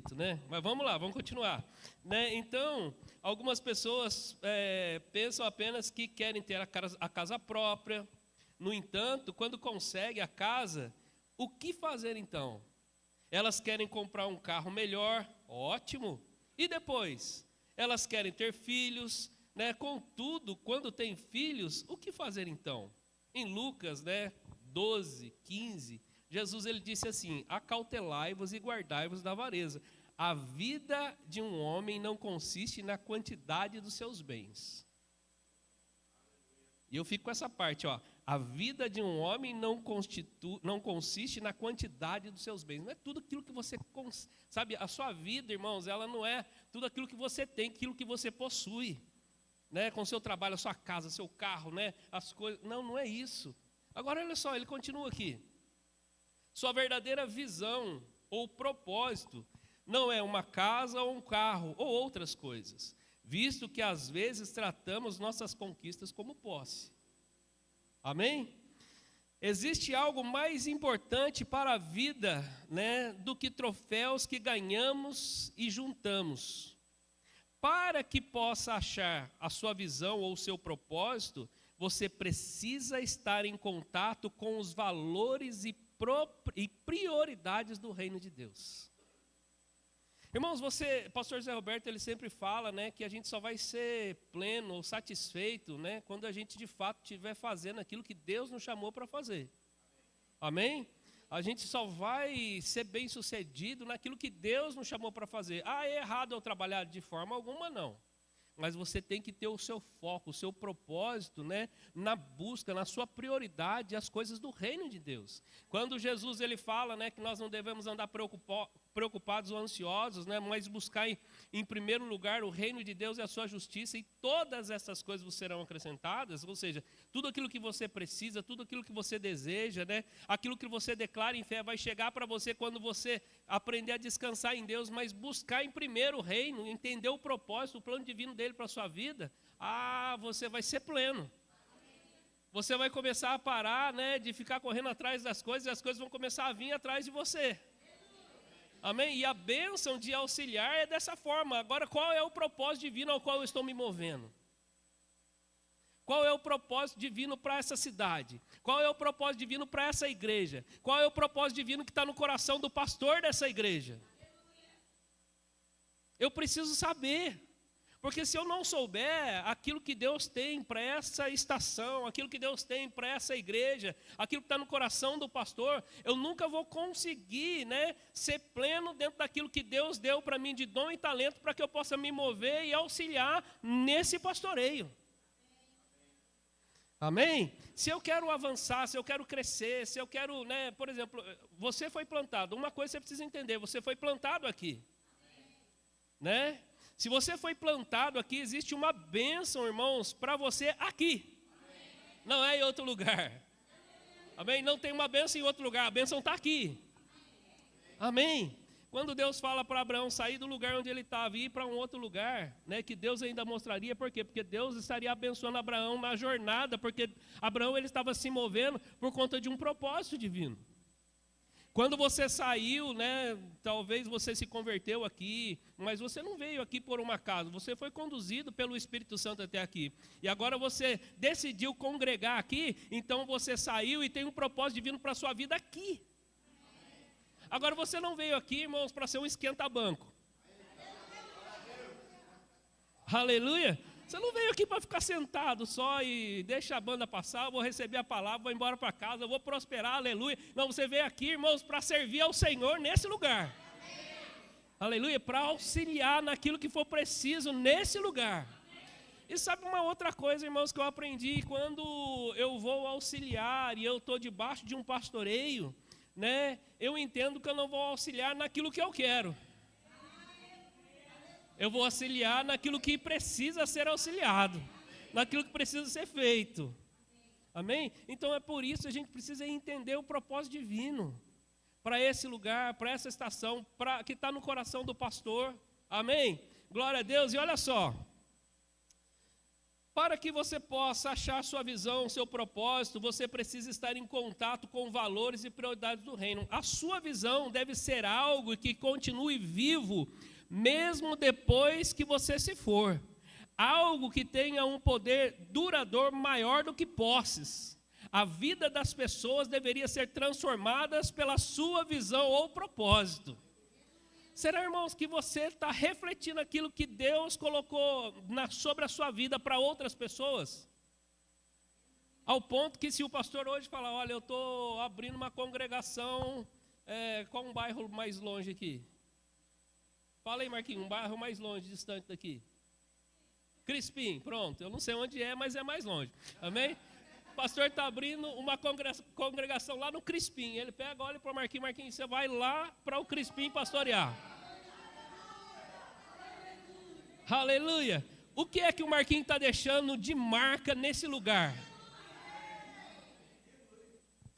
esquisito, né? Mas vamos lá, vamos continuar. Né? Então, algumas pessoas pensam apenas que querem ter a casa própria. No entanto, quando conseguem a casa, o que fazer então? Elas querem comprar um carro melhor, ótimo. E depois? Elas querem ter filhos, né? Contudo, quando tem filhos, o que fazer então? Em Lucas, né, 12, 15, Jesus ele disse assim: acautelai-vos e guardai-vos da avareza. A vida de um homem não consiste na quantidade dos seus bens. E eu fico com essa parte, ó. A vida de um homem não consiste na quantidade dos seus bens. Não é tudo aquilo que você... Sabe, a sua vida, irmãos, ela não é tudo aquilo que você tem, aquilo que você possui. Né? Com o seu trabalho, a sua casa, seu carro, né? As coisas... Não é isso. Agora, olha só, ele continua aqui. Sua verdadeira visão ou propósito não é uma casa ou um carro ou outras coisas, visto que às vezes tratamos nossas conquistas como posse. Amém? Existe algo mais importante para a vida, né, do que troféus que ganhamos e juntamos. Para que possa achar a sua visão ou o seu propósito, você precisa estar em contato com os valores e prioridades do reino de Deus. Irmãos, pastor Zé Roberto, ele sempre fala, né, que a gente só vai ser pleno ou satisfeito, né, quando a gente de fato estiver fazendo aquilo que Deus nos chamou para fazer. Amém? A gente só vai ser bem sucedido naquilo que Deus nos chamou para fazer. É errado eu trabalhar de forma alguma, não. Mas você tem que ter o seu foco, o seu propósito, né, na busca, na sua prioridade, as coisas do reino de Deus. Quando Jesus ele fala, né, que nós não devemos andar preocupados ou ansiosos, né, mas buscar em primeiro lugar o reino de Deus e a sua justiça, e todas essas coisas vos serão acrescentadas, ou seja, tudo aquilo que você precisa, tudo aquilo que você deseja, né, aquilo que você declara em fé vai chegar para você quando você aprender a descansar em Deus, mas buscar em primeiro o reino, entender o propósito, o plano divino dele para a sua vida, você vai ser pleno. Você vai começar a parar, né, de ficar correndo atrás das coisas, e as coisas vão começar a vir atrás de você. Amém? E a bênção de auxiliar é dessa forma. Agora, qual é o propósito divino ao qual eu estou me movendo? Qual é o propósito divino para essa cidade? Qual é o propósito divino para essa igreja? Qual é o propósito divino que está no coração do pastor dessa igreja? Eu preciso saber. Porque se eu não souber aquilo que Deus tem para essa estação, aquilo que Deus tem para essa igreja, aquilo que está no coração do pastor, eu nunca vou conseguir, né, ser pleno dentro daquilo que Deus deu para mim de dom e talento para que eu possa me mover e auxiliar nesse pastoreio. Amém? Se eu quero avançar, se eu quero crescer, se eu quero, né, por exemplo, você foi plantado, uma coisa você precisa entender, você foi plantado aqui, né? Se você foi plantado aqui, existe uma bênção, irmãos, para você aqui. Amém. Não é em outro lugar. Amém? Não tem uma bênção em outro lugar, a bênção está aqui. Amém? Quando Deus fala para Abraão sair do lugar onde ele estava e ir para um outro lugar, né, que Deus ainda mostraria, por quê? Porque Deus estaria abençoando Abraão na jornada, porque Abraão ele estava se movendo por conta de um propósito divino. Quando você saiu, né, talvez você se converteu aqui, mas você não veio aqui por um acaso, você foi conduzido pelo Espírito Santo até aqui. E agora você decidiu congregar aqui, então você saiu e tem um propósito divino para a sua vida aqui. Agora você não veio aqui, irmãos, para ser um esquenta-banco. Aleluia! Você não veio aqui para ficar sentado só e deixa a banda passar, eu vou receber a palavra, vou embora para casa, eu vou prosperar, aleluia. Não, você veio aqui, irmãos, para servir ao Senhor nesse lugar. Aleluia, para auxiliar naquilo que for preciso nesse lugar. E sabe uma outra coisa, irmãos, que eu aprendi quando eu vou auxiliar e eu estou debaixo de um pastoreio, né? Eu entendo que eu não vou auxiliar naquilo que eu quero. Eu vou auxiliar naquilo que precisa ser auxiliado, naquilo que precisa ser feito. Amém? Então é por isso que a gente precisa entender o propósito divino para esse lugar, para essa estação, que está no coração do pastor. Amém? Glória a Deus. E olha só, Para que você possa achar sua visão, seu propósito, você precisa estar em contato com valores e prioridades do reino. A sua visão deve ser algo que continue vivo, mesmo depois que você se for. Algo que tenha um poder duradouro maior do que posses. A vida das pessoas deveria ser transformada pela sua visão ou propósito. Será, irmãos, que você está refletindo aquilo que Deus colocou sobre a sua vida para outras pessoas? Ao ponto que se o pastor hoje falar, olha, eu estou abrindo uma congregação, qual um bairro mais longe aqui? Fala aí, Marquinhos, um bairro mais longe, distante daqui. Crispim, pronto, eu não sei onde é, mas é mais longe, amém? O pastor está abrindo uma congregação lá no Crispim, ele pega, olha para o Marquinhos, você vai lá para o Crispim pastorear. Aleluia! O que é que o Marquinhos está deixando de marca nesse lugar?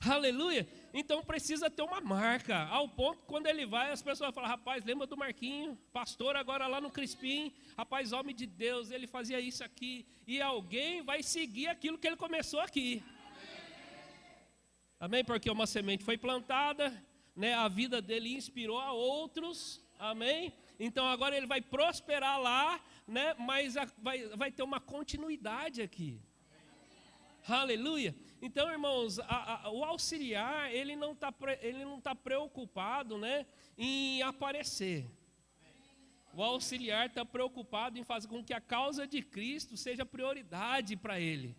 Aleluia! Então precisa ter uma marca, ao ponto que quando ele vai, as pessoas falam, rapaz, lembra do Marquinhos, pastor agora lá no Crispim, rapaz, homem de Deus, ele fazia isso aqui, e alguém vai seguir aquilo que ele começou aqui. Amém? Porque uma semente foi plantada, né? A vida dele inspirou a outros, amém? Então agora ele vai prosperar lá, né? Mas vai ter uma continuidade aqui. Aleluia! Então, irmãos, o auxiliar, ele não tá preocupado, né, em aparecer. O auxiliar está preocupado em fazer com que a causa de Cristo seja prioridade para ele.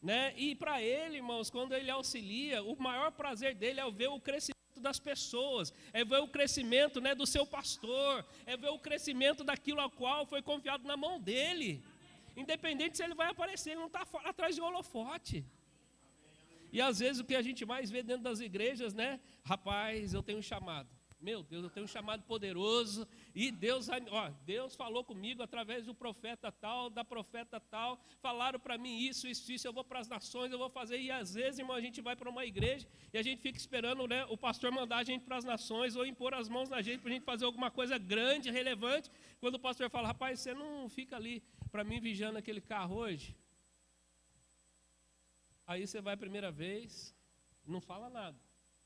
Né? E para ele, irmãos, quando ele auxilia, o maior prazer dele é ver o crescimento das pessoas, é ver o crescimento, né, do seu pastor, é ver o crescimento daquilo a qual foi confiado na mão dele. Independente se ele vai aparecer, ele não está atrás de holofote. E às vezes o que a gente mais vê dentro das igrejas, né? Rapaz, eu tenho um chamado. Meu Deus, eu tenho um chamado poderoso. E Deus falou comigo através do profeta tal, da profeta tal. Falaram para mim isso. Eu vou para as nações, eu vou fazer. E às vezes, irmão, a gente vai para uma igreja e a gente fica esperando, né, o pastor mandar a gente para as nações ou impor as mãos na gente para a gente fazer alguma coisa grande, relevante. Quando o pastor fala, rapaz, você não fica ali para mim vigiando aquele carro hoje? Aí você vai a primeira vez, não fala nada.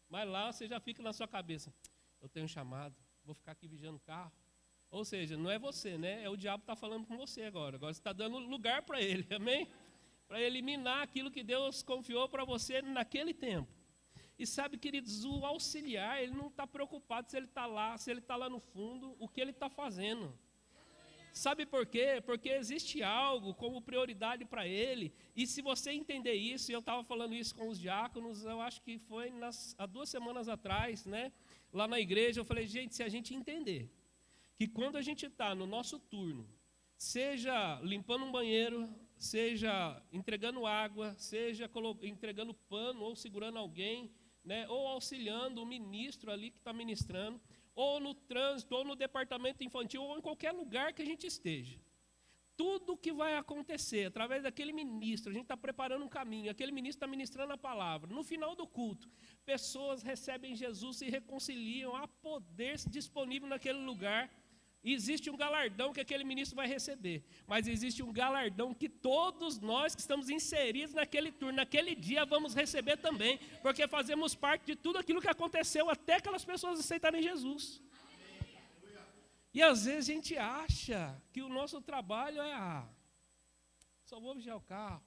Mas lá você já fica na sua cabeça. Eu tenho um chamado, vou ficar aqui vigiando o carro. Ou seja, não é você, né? É o diabo que está falando com você agora. Agora você está dando lugar para ele, amém? Para eliminar aquilo que Deus confiou para você naquele tempo. E sabe, queridos, o auxiliar, ele não está preocupado se ele está lá no fundo, o que ele está fazendo. Sabe por quê? Porque existe algo como prioridade para ele, e se você entender isso, e eu estava falando isso com os diáconos, eu acho que foi há 2 semanas atrás, né? Lá na igreja, eu falei, gente, se a gente entender que quando a gente está no nosso turno, seja limpando um banheiro, seja entregando água, seja entregando pano ou segurando alguém, né? Ou auxiliando o ministro ali que está ministrando, ou no trânsito, ou no departamento infantil, ou em qualquer lugar que a gente esteja. Tudo que vai acontecer através daquele ministro, a gente está preparando um caminho, aquele ministro está ministrando a palavra. No final do culto, pessoas recebem Jesus, se reconciliam, há poder disponível naquele lugar. E existe um galardão que aquele ministro vai receber, mas existe um galardão que todos nós que estamos inseridos naquele turno, naquele dia, vamos receber também, porque fazemos parte de tudo aquilo que aconteceu até aquelas pessoas aceitarem Jesus. E às vezes a gente acha que o nosso trabalho é, só vou vigiar o carro,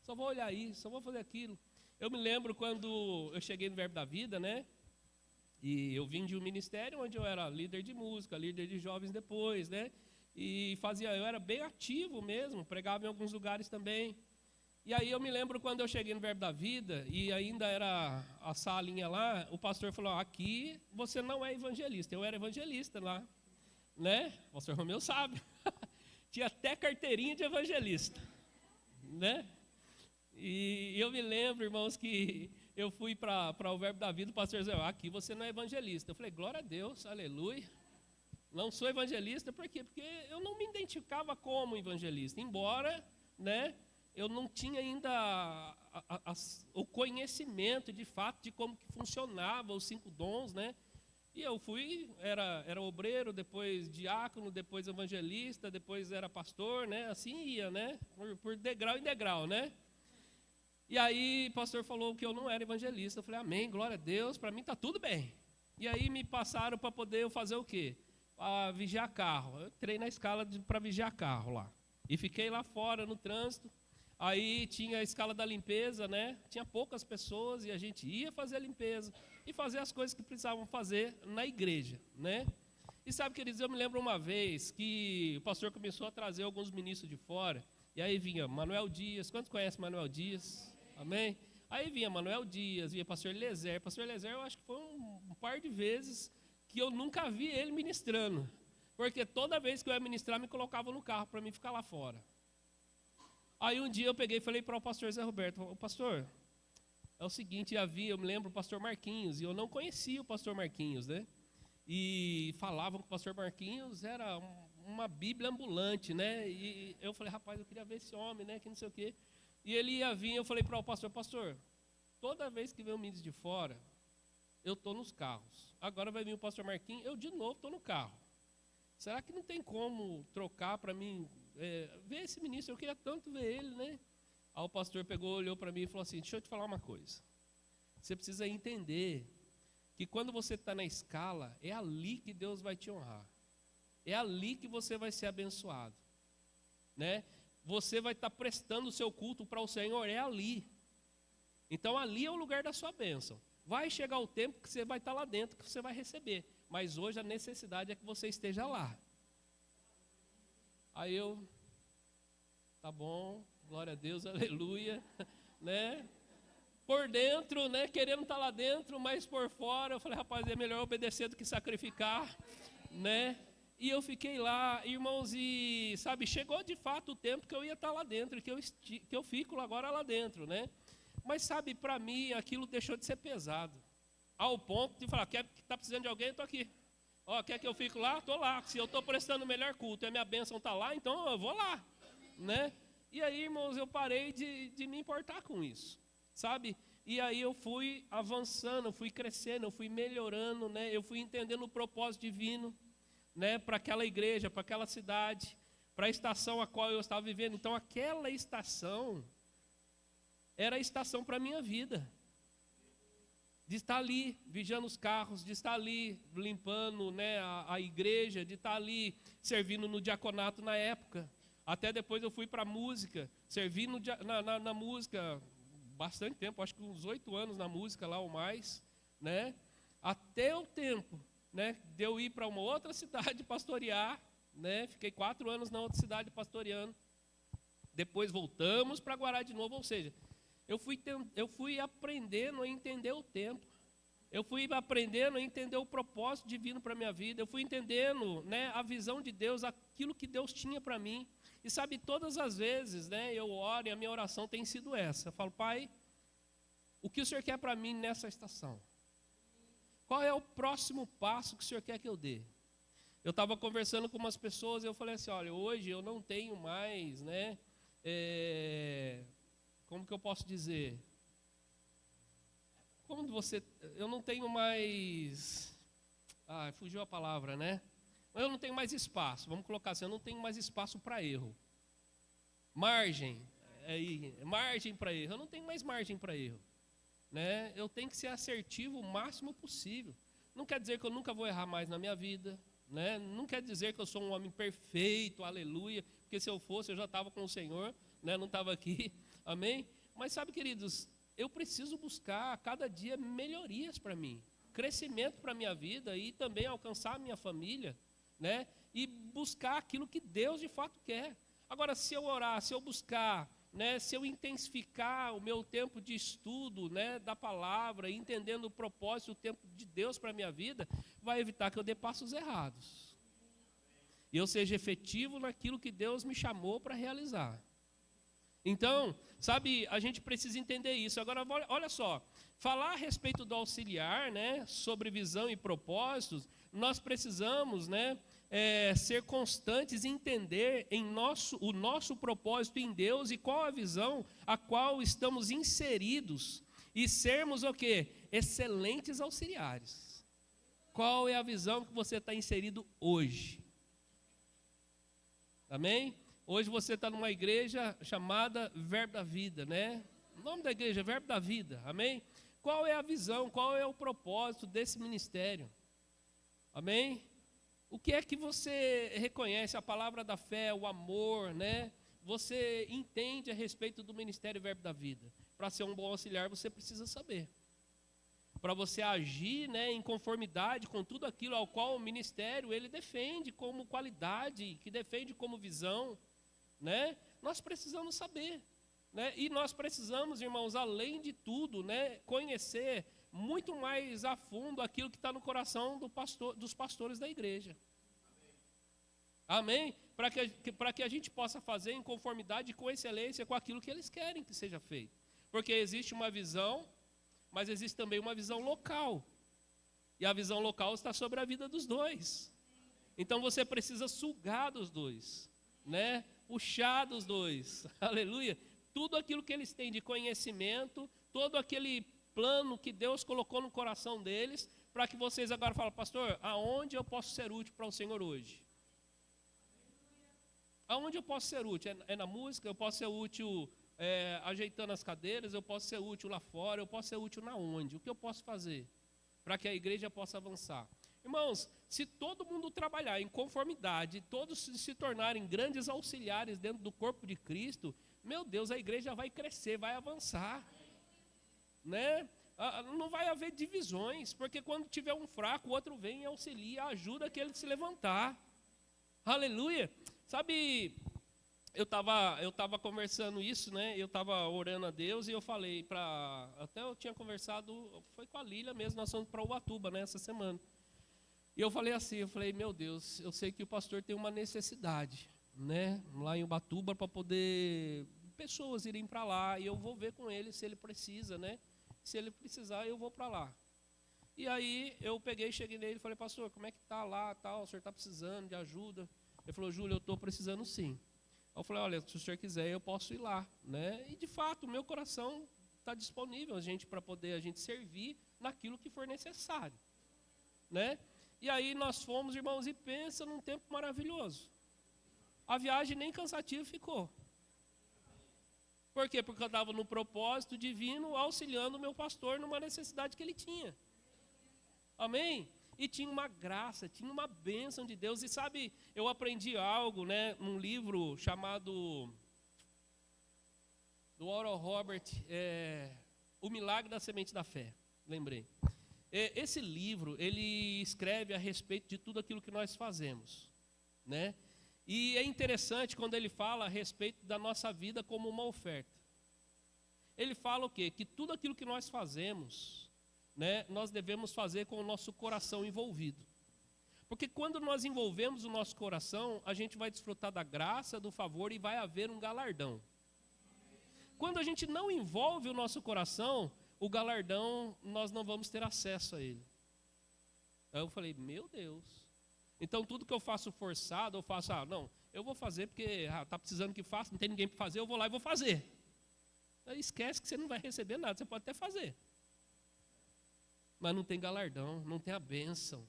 só vou olhar isso, só vou fazer aquilo. Eu me lembro quando eu cheguei no Verbo da Vida, né? E eu vim de um ministério onde eu era líder de música, líder de jovens depois, né? E eu era bem ativo mesmo, pregava em alguns lugares também. E aí eu me lembro quando eu cheguei no Verbo da Vida, e ainda era a salinha lá, o pastor falou, aqui você não é evangelista. Eu era evangelista lá, né? O pastor Romeu sabe. Tinha até carteirinha de evangelista, né? E eu me lembro, irmãos, que eu fui para o Verbo da Vida, o pastor dizia, aqui você não é evangelista. Eu falei, glória a Deus, aleluia. Não sou evangelista, por quê? Porque eu não me identificava como evangelista, embora, né, eu não tinha ainda o conhecimento, de fato, de como que funcionava os 5 dons, né? E eu fui, era obreiro, depois diácono, depois evangelista, depois era pastor, né? Assim ia, né? Por degrau em degrau, né? E aí o pastor falou que eu não era evangelista. Eu falei, amém, glória a Deus, para mim está tudo bem. E aí me passaram para poder eu fazer o quê? Para vigiar carro. Eu entrei na escala para vigiar carro lá. E fiquei lá fora no trânsito. Aí tinha a escala da limpeza, né? Tinha poucas pessoas e a gente ia fazer a limpeza e fazer as coisas que precisavam fazer na igreja, né? E sabe, queridos, eu me lembro uma vez que o pastor começou a trazer alguns ministros de fora, e aí vinha Manuel Dias. Quantos conhecem Manuel Dias? Amém? Aí vinha Manuel Dias, vinha pastor Eliezer. Pastor Eliezer, eu acho que foi um par de vezes que eu nunca vi ele ministrando, porque toda vez que eu ia ministrar, me colocava no carro para mim ficar lá fora. Aí um dia eu peguei e falei para o pastor Zé Roberto, pastor, é o seguinte, eu me lembro o pastor Marquinhos, e eu não conhecia o pastor Marquinhos, né? E falavam que o pastor Marquinhos era uma bíblia ambulante, né? E eu falei, rapaz, eu queria ver esse homem, né? Que não sei o quê. E ele ia vir, eu falei para o pastor, toda vez que vem um ministro de fora, eu estou nos carros. Agora vai vir o pastor Marquinhos, eu de novo estou no carro. Será que não tem como trocar para mim, ver esse ministro? Eu queria tanto ver ele, né? Aí o pastor pegou, olhou para mim e falou assim, deixa eu te falar uma coisa. Você precisa entender que quando você está na escala, é ali que Deus vai te honrar. É ali que você vai ser abençoado, né? Você vai estar prestando o seu culto para o Senhor, é ali. Então ali é o lugar da sua bênção. Vai chegar o tempo que você vai estar lá dentro, que você vai receber. Mas hoje a necessidade é que você esteja lá. Aí eu, tá bom, glória a Deus, aleluia, né? Por dentro, né, querendo estar lá dentro, mas por fora, eu falei, rapaz, é melhor obedecer do que sacrificar, né? E eu fiquei lá, irmãos, e, sabe, chegou de fato o tempo que eu ia estar lá dentro, que eu fico agora lá dentro, né? Mas, sabe, para mim, aquilo deixou de ser pesado, ao ponto de falar, está precisando de alguém? Estou aqui. Ó, quer que eu fique lá? Estou lá. Se eu estou prestando o melhor culto e a minha bênção está lá, então eu vou lá, né? E aí, irmãos, eu parei de me importar com isso, sabe? E aí eu fui avançando, eu fui crescendo, eu fui melhorando, né? Eu fui entendendo o propósito divino, né? Para aquela igreja, para aquela cidade, para a estação a qual eu estava vivendo. Então, aquela estação era a estação para a minha vida. De estar ali vigiando os carros, de estar ali limpando, né, a igreja, de estar ali servindo no diaconato na época. Até depois eu fui para a música, servi na música bastante tempo, acho que uns 8 anos na música lá ou mais, né? Até o tempo, né, de eu ir para uma outra cidade pastorear, né? Fiquei 4 anos na outra cidade pastoreando. Depois voltamos para Guará de novo, ou seja, eu fui aprendendo a entender o tempo. Eu fui aprendendo a entender o propósito divino para a minha vida. Eu fui entendendo, né, a visão de Deus, aquilo que Deus tinha para mim. E sabe, todas as vezes, né, eu oro e a minha oração tem sido essa. Eu falo, Pai, o que o Senhor quer para mim nessa estação? Qual é o próximo passo que o Senhor quer que eu dê? Eu estava conversando com umas pessoas e eu falei assim, olha, hoje eu não tenho mais, né, como que eu posso dizer? Eu não tenho mais, fugiu a palavra, né? Eu não tenho mais espaço, vamos colocar assim, eu não tenho mais espaço para erro. Margem para erro, eu não tenho mais margem para erro, né? Eu tenho que ser assertivo o máximo possível. Não quer dizer que eu nunca vou errar mais na minha vida, né? Não quer dizer que eu sou um homem perfeito, aleluia, porque se eu fosse eu já estava com o Senhor, né? Não estava aqui, amém? Mas sabe, queridos, eu preciso buscar a cada dia melhorias para mim, crescimento para a minha vida e também alcançar a minha família, né? E buscar aquilo que Deus de fato quer. Agora, se eu orar, se eu buscar, né, se eu intensificar o meu tempo de estudo, né, da palavra, entendendo o propósito, o tempo de Deus para a minha vida, vai evitar que eu dê passos errados. E eu seja efetivo naquilo que Deus me chamou para realizar. Então, sabe, a gente precisa entender isso. Agora, olha só, falar a respeito do auxiliar, né, sobre visão e propósitos, nós precisamos, né, ser constantes e entender o nosso propósito em Deus e qual a visão a qual estamos inseridos e sermos o quê? Excelentes auxiliares. Qual é a visão que você está inserido hoje? Amém? Hoje você está numa igreja chamada Verbo da Vida, né? O nome da igreja é Verbo da Vida, amém? Qual é a visão, qual é o propósito desse ministério? Amém? O que é que você reconhece, a palavra da fé, o amor, né? Você entende a respeito do ministério Verbo da Vida? Para ser um bom auxiliar, você precisa saber. Para você agir, né, em conformidade com tudo aquilo ao qual o ministério ele defende como qualidade, que defende como visão, né? Nós precisamos saber, né? E nós precisamos, irmãos, além de tudo, né, conhecer muito mais a fundo aquilo que está no coração dos pastores da igreja. Amém? Para que a gente possa fazer em conformidade com excelência com aquilo que eles querem que seja feito. Porque existe uma visão, mas existe também uma visão local. E a visão local está sobre a vida dos dois. Então você precisa sugar dos dois, né? Puxar dos dois. Aleluia. Tudo aquilo que eles têm de conhecimento, todo aquele plano que Deus colocou no coração deles, para que vocês agora falem, pastor, aonde eu posso ser útil para o Senhor hoje? Aonde eu posso ser útil? É na música? Eu posso ser útil ajeitando as cadeiras? Eu posso ser útil lá fora? Eu posso ser útil na onde? O que eu posso fazer para que a igreja possa avançar? Irmãos, se todo mundo trabalhar em conformidade, todos se tornarem grandes auxiliares dentro do corpo de Cristo, meu Deus, a igreja vai crescer, vai avançar, né? Não vai haver divisões, porque quando tiver um fraco, o outro vem e auxilia, ajuda aquele a se levantar. Aleluia! Sabe, eu estava conversando isso, né? Eu estava orando a Deus e eu falei até eu tinha conversado, foi com a Lília mesmo, nós fomos para Ubatuba, né, essa semana. E eu falei assim, meu Deus, eu sei que o pastor tem uma necessidade, né, lá em Ubatuba, para poder pessoas irem para lá, e eu vou ver com ele se ele precisa, né? Se ele precisar, eu vou para lá. E aí eu cheguei nele e falei, pastor, como é que está lá, tal, o senhor está precisando de ajuda? Ele falou, Júlio, eu estou precisando sim. Eu falei, olha, se o senhor quiser, eu posso ir lá, né? E de fato, o meu coração está disponível para poder a gente servir naquilo que for necessário, né? E aí nós fomos, irmãos, e pensa num tempo maravilhoso. A viagem nem cansativa ficou. Por quê? Porque eu estava no propósito divino, auxiliando o meu pastor numa necessidade que ele tinha. Amém? E tinha uma graça, tinha uma bênção de Deus. E sabe, eu aprendi algo, né, num livro chamado do Oral Robert, O Milagre da Semente da Fé. Lembrei. Esse livro, ele escreve a respeito de tudo aquilo que nós fazemos, né? E é interessante quando ele fala a respeito da nossa vida como uma oferta. Ele fala o quê? Que tudo aquilo que nós fazemos, né, nós devemos fazer com o nosso coração envolvido. Porque quando nós envolvemos o nosso coração, a gente vai desfrutar da graça, do favor e vai haver um galardão. Quando a gente não envolve o nosso coração, o galardão, nós não vamos ter acesso a ele. Aí eu falei, meu Deus. Então tudo que eu faço forçado, eu faço, não, eu vou fazer porque está precisando que faça, não tem ninguém para fazer, eu vou lá e vou fazer. Aí esquece que você não vai receber nada, você pode até fazer. Mas não tem galardão, não tem a bênção.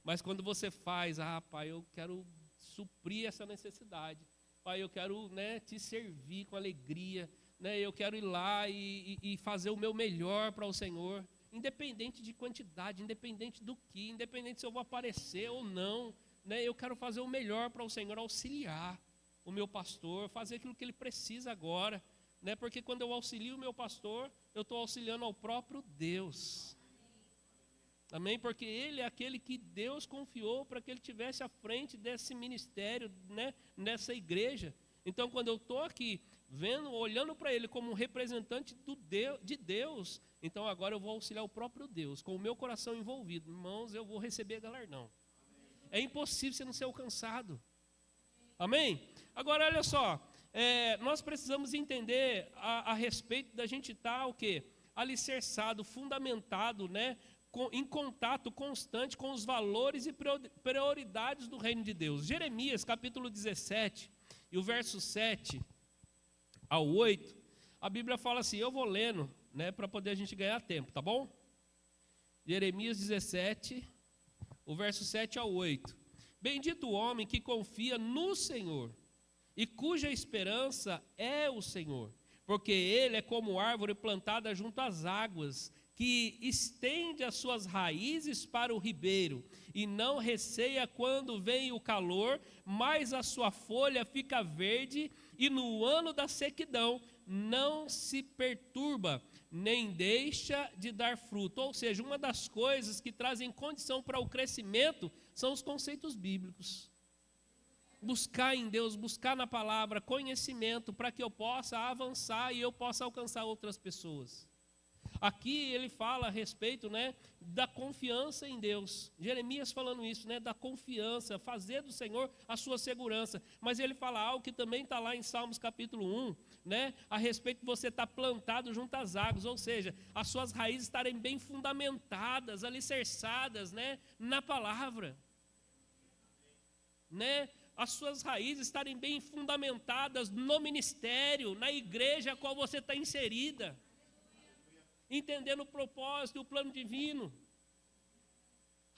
Mas quando você faz, pai, eu quero suprir essa necessidade. Pai, eu quero, né, te servir com alegria. Né, eu quero ir lá e fazer o meu melhor para o Senhor. Independente de quantidade, independente do que, independente se eu vou aparecer ou não. Né, eu quero fazer o melhor para o Senhor, auxiliar o meu pastor, fazer aquilo que ele precisa agora. Né, porque quando eu auxilio o meu pastor, eu estou auxiliando ao próprio Deus. Amém? Porque ele é aquele que Deus confiou para que ele estivesse à frente desse ministério, né, nessa igreja. Então, quando eu estou aqui, vendo, olhando para ele como um representante de Deus, então agora eu vou auxiliar o próprio Deus, com o meu coração envolvido. Irmãos, eu vou receber galardão. É impossível você não ser alcançado. Amém? Agora, olha só, nós precisamos entender a respeito da gente estar, o quê? Alicerçado, fundamentado, né? Em contato constante com os valores e prioridades do reino de Deus. Jeremias, capítulo 17, e o verso 7 ao 8, a Bíblia fala assim, eu vou lendo, né, para poder a gente ganhar tempo, tá bom? Jeremias 17, o verso 7 ao 8. Bendito o homem que confia no Senhor e cuja esperança é o Senhor, porque ele é como árvore plantada junto às águas, que estende as suas raízes para o ribeiro, e não receia quando vem o calor, mas a sua folha fica verde, e no ano da sequidão não se perturba, nem deixa de dar fruto. Ou seja, uma das coisas que trazem condição para o crescimento são os conceitos bíblicos. Buscar em Deus, buscar na palavra conhecimento para que eu possa avançar e eu possa alcançar outras pessoas. Aqui ele fala a respeito, né, da confiança em Deus. Jeremias falando isso, né, da confiança, fazer do Senhor a sua segurança. Mas ele fala algo que também está lá em Salmos capítulo 1, né, a respeito de você estar plantado junto às águas, ou seja, as suas raízes estarem bem fundamentadas, alicerçadas, né, na palavra. Né? As suas raízes estarem bem fundamentadas no ministério, na igreja a qual você está inserida. Entendendo o propósito e o plano divino.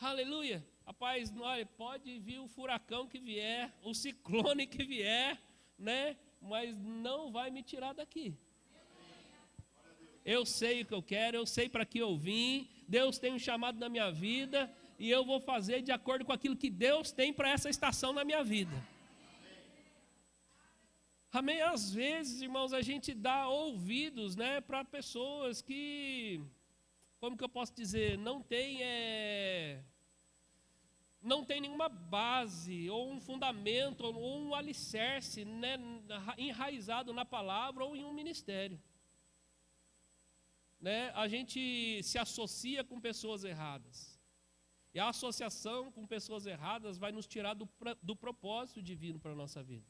Aleluia. Rapaz, olha, pode vir o furacão que vier, o ciclone que vier, né? Mas não vai me tirar daqui. Eu sei o que eu quero, eu sei para que eu vim, Deus tem um chamado na minha vida, e eu vou fazer de acordo com aquilo que Deus tem para essa estação na minha vida. Amém? Às vezes, irmãos, a gente dá ouvidos, né, para pessoas que, como que eu posso dizer, não tem nenhuma base, ou um fundamento, ou um alicerce, né, enraizado na palavra ou em um ministério. Né? A gente se associa com pessoas erradas. E a associação com pessoas erradas vai nos tirar do propósito divino para a nossa vida.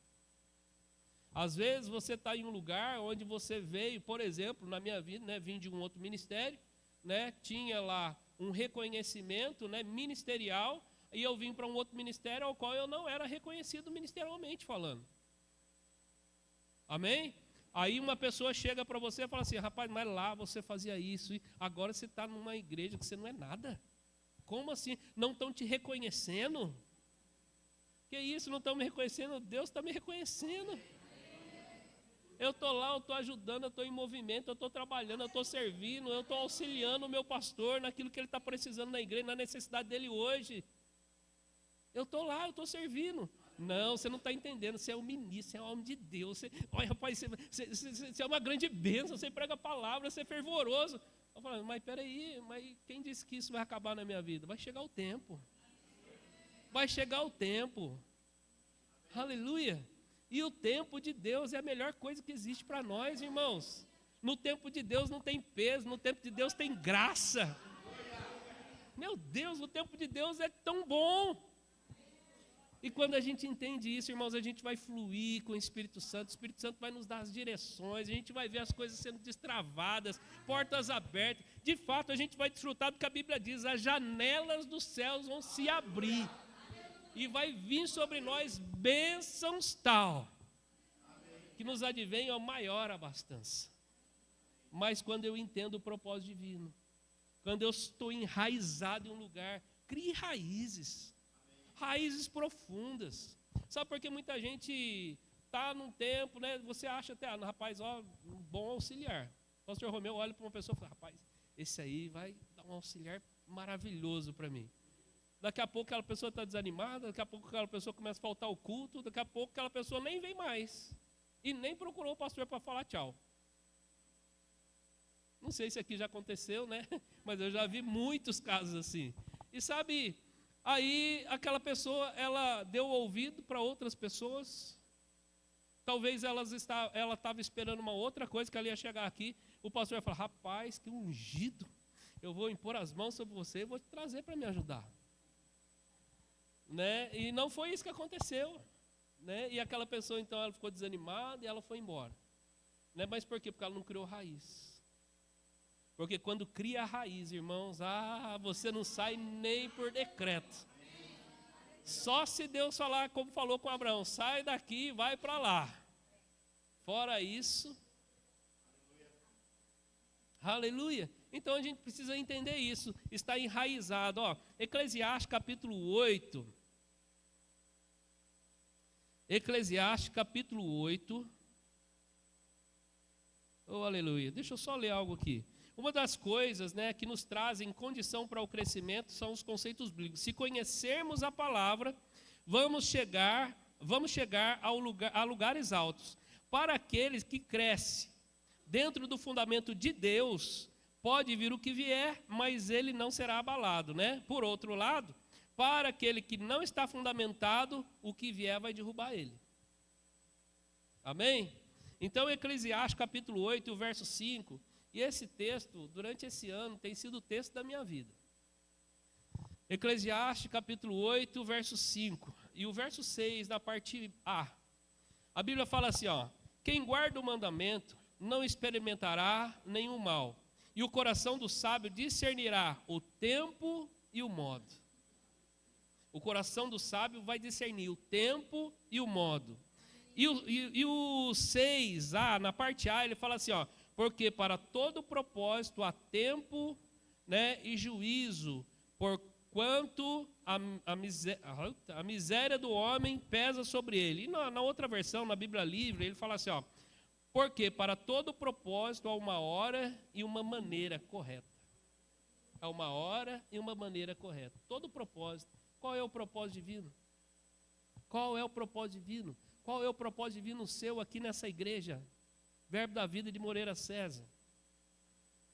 Às vezes você está em um lugar onde você veio, por exemplo, na minha vida, né, vim de um outro ministério, né, tinha lá um reconhecimento, né, ministerial, e eu vim para um outro ministério ao qual eu não era reconhecido ministerialmente falando. Amém? Aí uma pessoa chega para você e fala assim, rapaz, mas lá você fazia isso, e agora você está numa igreja que você não é nada. Como assim? Não estão te reconhecendo? Que isso, não estão me reconhecendo? Deus está me reconhecendo. Eu estou lá, eu estou ajudando, eu estou em movimento, eu estou trabalhando, eu estou servindo, eu estou auxiliando o meu pastor naquilo que ele está precisando na igreja, na necessidade dele hoje. Eu estou lá, eu estou servindo. Não, você não está entendendo, você é um ministro, você é um homem de Deus. Olha, rapaz, você é uma grande bênção, você prega a palavra, você é fervoroso. Eu falo, mas peraí, mas quem disse que isso vai acabar na minha vida? Vai chegar o tempo. Vai chegar o tempo. Aleluia. E o tempo de Deus é a melhor coisa que existe para nós, irmãos. No tempo de Deus não tem peso, no tempo de Deus tem graça. Meu Deus, o tempo de Deus é tão bom. E quando a gente entende isso, irmãos, a gente vai fluir com o Espírito Santo vai nos dar as direções, a gente vai ver as coisas sendo destravadas, portas abertas. De fato, a gente vai desfrutar do que a Bíblia diz, as janelas dos céus vão se abrir. E vai vir sobre nós bênçãos tal, que nos advém a maior abastança. Mas quando eu entendo o propósito divino, quando eu estou enraizado em um lugar, crie raízes profundas. Sabe por que muita gente está num tempo, né? Você acha até, rapaz, ó, um bom auxiliar. O pastor Romeu olha para uma pessoa e fala, rapaz, esse aí vai dar um auxiliar maravilhoso para mim. Daqui a pouco aquela pessoa está desanimada, daqui a pouco aquela pessoa começa a faltar o culto, daqui a pouco aquela pessoa nem vem mais. E nem procurou o pastor para falar tchau. Não sei se aqui já aconteceu, né? Mas eu já vi muitos casos assim. E sabe, aí aquela pessoa, ela deu ouvido para outras pessoas. Talvez ela estava esperando uma outra coisa, que ela ia chegar aqui. O pastor ia falar, rapaz, que ungido. Eu vou impor as mãos sobre você e vou te trazer para me ajudar. Né? E não foi isso que aconteceu. Né? E aquela pessoa, então, ela ficou desanimada e ela foi embora. Né? Mas por quê? Porque ela não criou raiz. Porque quando cria a raiz, irmãos, você não sai nem por decreto. Só se Deus falar, como falou com Abraão, sai daqui e vai para lá. Fora isso, aleluia. Então a gente precisa entender isso, está enraizado. Eclesiastes capítulo 8. Eclesiastes capítulo 8. Oh, aleluia. Deixa eu só ler algo aqui. Uma das coisas, né, que nos trazem condição para o crescimento são os conceitos bíblicos. Se conhecermos a palavra, vamos chegar a lugares altos. Para aqueles que crescem dentro do fundamento de Deus, pode vir o que vier, mas ele não será abalado, né? Por outro lado, para aquele que não está fundamentado, o que vier vai derrubar ele. Amém? Então, Eclesiastes capítulo 8, verso 5, e esse texto, durante esse ano, tem sido o texto da minha vida. Eclesiastes capítulo 8, verso 5, e o verso 6, na parte A. A Bíblia fala assim, quem guarda o mandamento não experimentará nenhum mal, e o coração do sábio discernirá o tempo e o modo. O coração do sábio vai discernir o tempo e o modo. E o 6a, na parte A, ele fala assim, porque para todo propósito há tempo, né, e juízo, porquanto a miséria do homem pesa sobre ele. E na outra versão, na Bíblia Livre, ele fala assim, porque para todo propósito há uma hora e uma maneira correta. Há uma hora e uma maneira correta. Todo propósito. Qual é o propósito divino? Qual é o propósito divino? Qual é o propósito divino seu aqui nessa igreja? Verbo da Vida de Moreira César.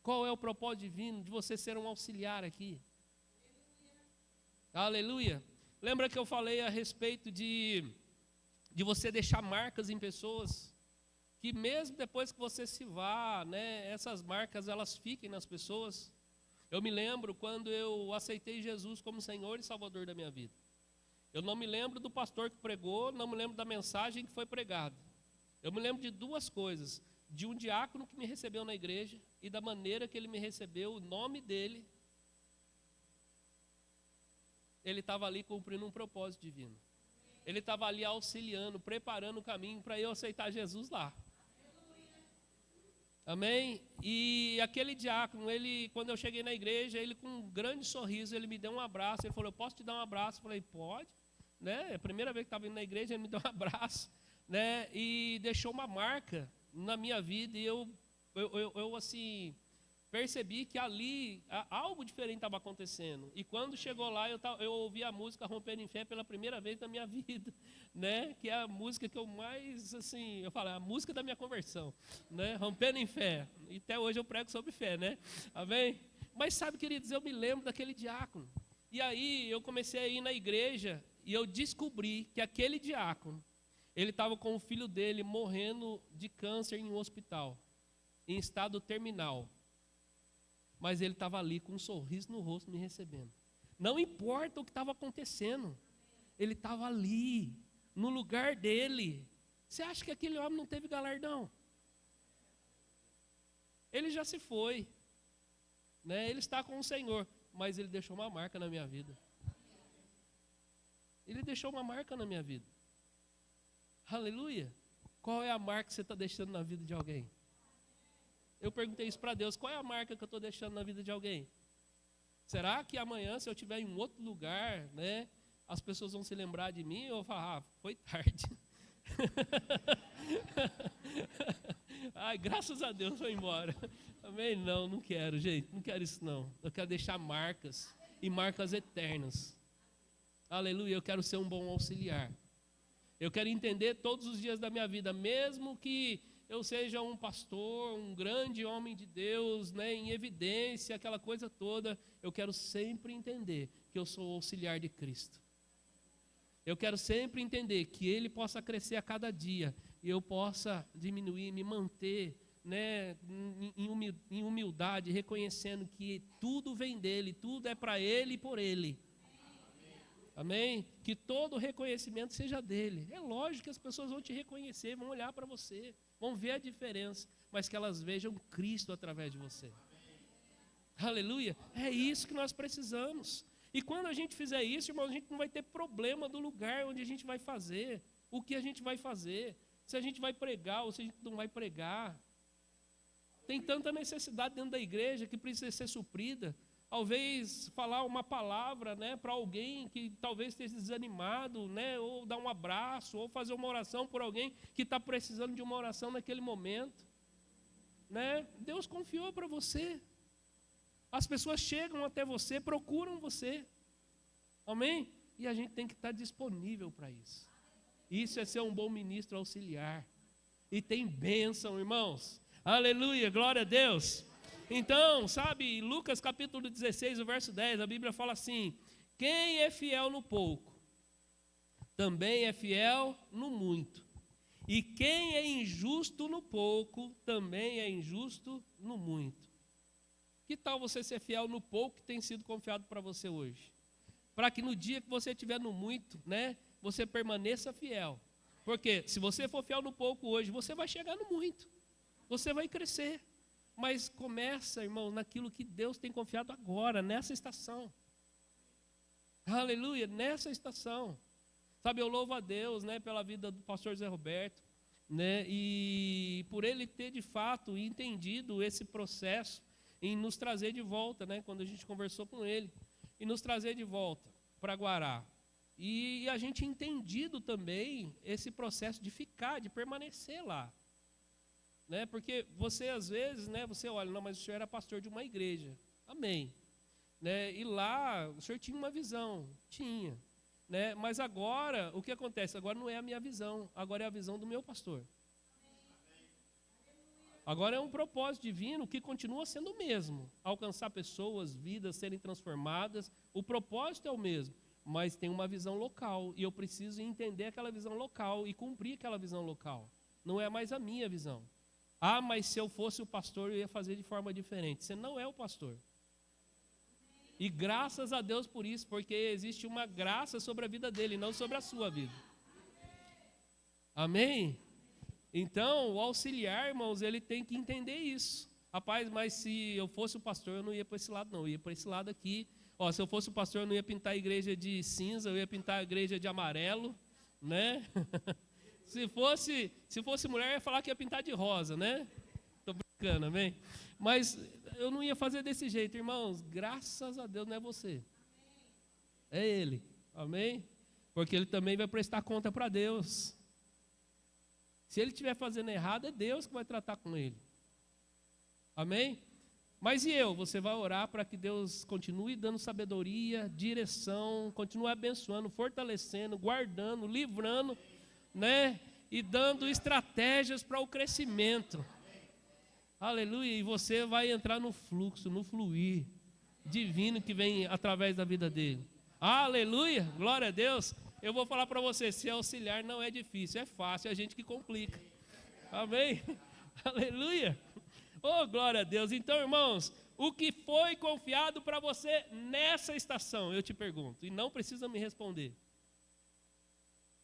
Qual é o propósito divino de você ser um auxiliar aqui? Aleluia. Lembra que eu falei a respeito de você deixar marcas em pessoas? Que mesmo depois que você se vá, né, essas marcas elas fiquem nas pessoas. Eu me lembro quando eu aceitei Jesus como Senhor e Salvador da minha vida. Eu não me lembro do pastor que pregou, não me lembro da mensagem que foi pregada. Eu me lembro de duas coisas, de um diácono que me recebeu na igreja e da maneira que ele me recebeu, o nome dele. Ele estava ali cumprindo um propósito divino. Ele estava ali auxiliando, preparando o caminho para eu aceitar Jesus lá. Amém? E aquele diácono, quando eu cheguei na igreja, ele com um grande sorriso, ele me deu um abraço. Ele falou, eu posso te dar um abraço? Eu falei, pode. Né? É a primeira vez que estava indo na igreja, ele me deu um abraço. Né? E deixou uma marca na minha vida. E eu assim, percebi que ali algo diferente estava acontecendo. E quando chegou lá, eu ouvi a música Rompendo em Fé pela primeira vez na minha vida, né? Que é a música que eu mais, assim, eu falo, a música da minha conversão, né? Rompendo em Fé. E até hoje eu prego sobre fé, né? Amém? Mas sabe, queridos, eu me lembro daquele diácono. E aí eu comecei a ir na igreja e eu descobri que aquele diácono, ele estava com o filho dele morrendo de câncer em um hospital, em estado terminal. Mas ele estava ali com um sorriso no rosto me recebendo. Não importa o que estava acontecendo. Ele estava ali, no lugar dele. Você acha que aquele homem não teve galardão? Ele já se foi. Né? Ele está com o Senhor. Mas ele deixou uma marca na minha vida. Ele deixou uma marca na minha vida. Aleluia. Qual é a marca que você está deixando na vida de alguém? Eu perguntei isso para Deus, qual é a marca que eu estou deixando na vida de alguém? Será que amanhã, se eu estiver em um outro lugar, né, as pessoas vão se lembrar de mim? Ou eu vou falar, foi tarde. Ai, graças a Deus foi embora. Amém? Não quero, gente, não quero isso não. Eu quero deixar marcas, e marcas eternas. Aleluia, eu quero ser um bom auxiliar. Eu quero entender todos os dias da minha vida, mesmo que eu seja um pastor, um grande homem de Deus, né, em evidência, aquela coisa toda, eu quero sempre entender que eu sou auxiliar de Cristo. Eu quero sempre entender que Ele possa crescer a cada dia e eu possa diminuir, me manter, né, em humildade, reconhecendo que tudo vem dEle, tudo é para Ele e por Ele. Amém? Que todo reconhecimento seja dEle. É lógico que as pessoas vão te reconhecer, vão olhar para você, vão ver a diferença, mas que elas vejam Cristo através de você. Aleluia? É isso que nós precisamos. E quando a gente fizer isso, irmão, a gente não vai ter problema do lugar onde a gente vai fazer, o que a gente vai fazer, se a gente vai pregar ou se a gente não vai pregar. Tem tanta necessidade dentro da igreja que precisa ser suprida. Talvez falar uma palavra, né, para alguém que talvez esteja desanimado, né, ou dar um abraço, ou fazer uma oração por alguém que está precisando de uma oração naquele momento. Né? Deus confiou para você. As pessoas chegam até você, procuram você. Amém? E a gente tem que estar disponível para isso. Isso é ser um bom ministro auxiliar. E tem bênção, irmãos. Aleluia, glória a Deus. Então, sabe, Lucas capítulo 16, o verso 10, a Bíblia fala assim: quem é fiel no pouco, também é fiel no muito. E quem é injusto no pouco, também é injusto no muito. Que tal você ser fiel no pouco que tem sido confiado para você hoje? Para que no dia que você estiver no muito, né, você permaneça fiel. Porque se você for fiel no pouco hoje, você vai chegar no muito. Você vai crescer. Mas começa, irmão, naquilo que Deus tem confiado agora, nessa estação. Aleluia, nessa estação. Sabe, eu louvo a Deus, né, pela vida do pastor Zé Roberto, né, e por ele ter de fato entendido esse processo em nos trazer de volta, né, quando a gente conversou com ele, e nos trazer de volta para Guará. E a gente entendido também esse processo de ficar, de permanecer lá. Né, porque você às vezes, né, você olha, não, mas o senhor era pastor de uma igreja. Amém. Né, e lá o senhor tinha uma visão, tinha. Né, mas agora, o que acontece? Agora não é a minha visão, agora é a visão do meu pastor. Agora é um propósito divino que continua sendo o mesmo. Alcançar pessoas, vidas, serem transformadas. O propósito é o mesmo, mas tem uma visão local. E eu preciso entender aquela visão local e cumprir aquela visão local. Não é mais a minha visão. Ah, mas se eu fosse o pastor, eu ia fazer de forma diferente. Você não é o pastor. E graças a Deus por isso, porque existe uma graça sobre a vida dele, não sobre a sua vida. Amém? Então, o auxiliar, irmãos, ele tem que entender isso. Rapaz, mas se eu fosse o pastor, eu não ia para esse lado não, eu ia para esse lado aqui. Ó, se eu fosse o pastor, eu não ia pintar a igreja de cinza, eu ia pintar a igreja de amarelo, né? Se fosse mulher, eu ia falar que ia pintar de rosa, né? Estou brincando, amém? Mas eu não ia fazer desse jeito, irmãos. Graças a Deus não é você. É Ele, amém? Porque Ele também vai prestar conta para Deus. Se Ele estiver fazendo errado, é Deus que vai tratar com Ele. Amém? Mas e eu? Você vai orar para que Deus continue dando sabedoria, direção, continue abençoando, fortalecendo, guardando, livrando, né? E dando estratégias para o crescimento. Aleluia. E você vai entrar no fluxo, no fluir divino que vem através da vida dele. Aleluia. Glória a Deus. Eu vou falar para você, ser auxiliar não é difícil, é fácil, é a gente que complica. Amém? Aleluia. Oh, glória a Deus. Então, irmãos, o que foi confiado para você nessa estação? Eu te pergunto, e não precisa me responder.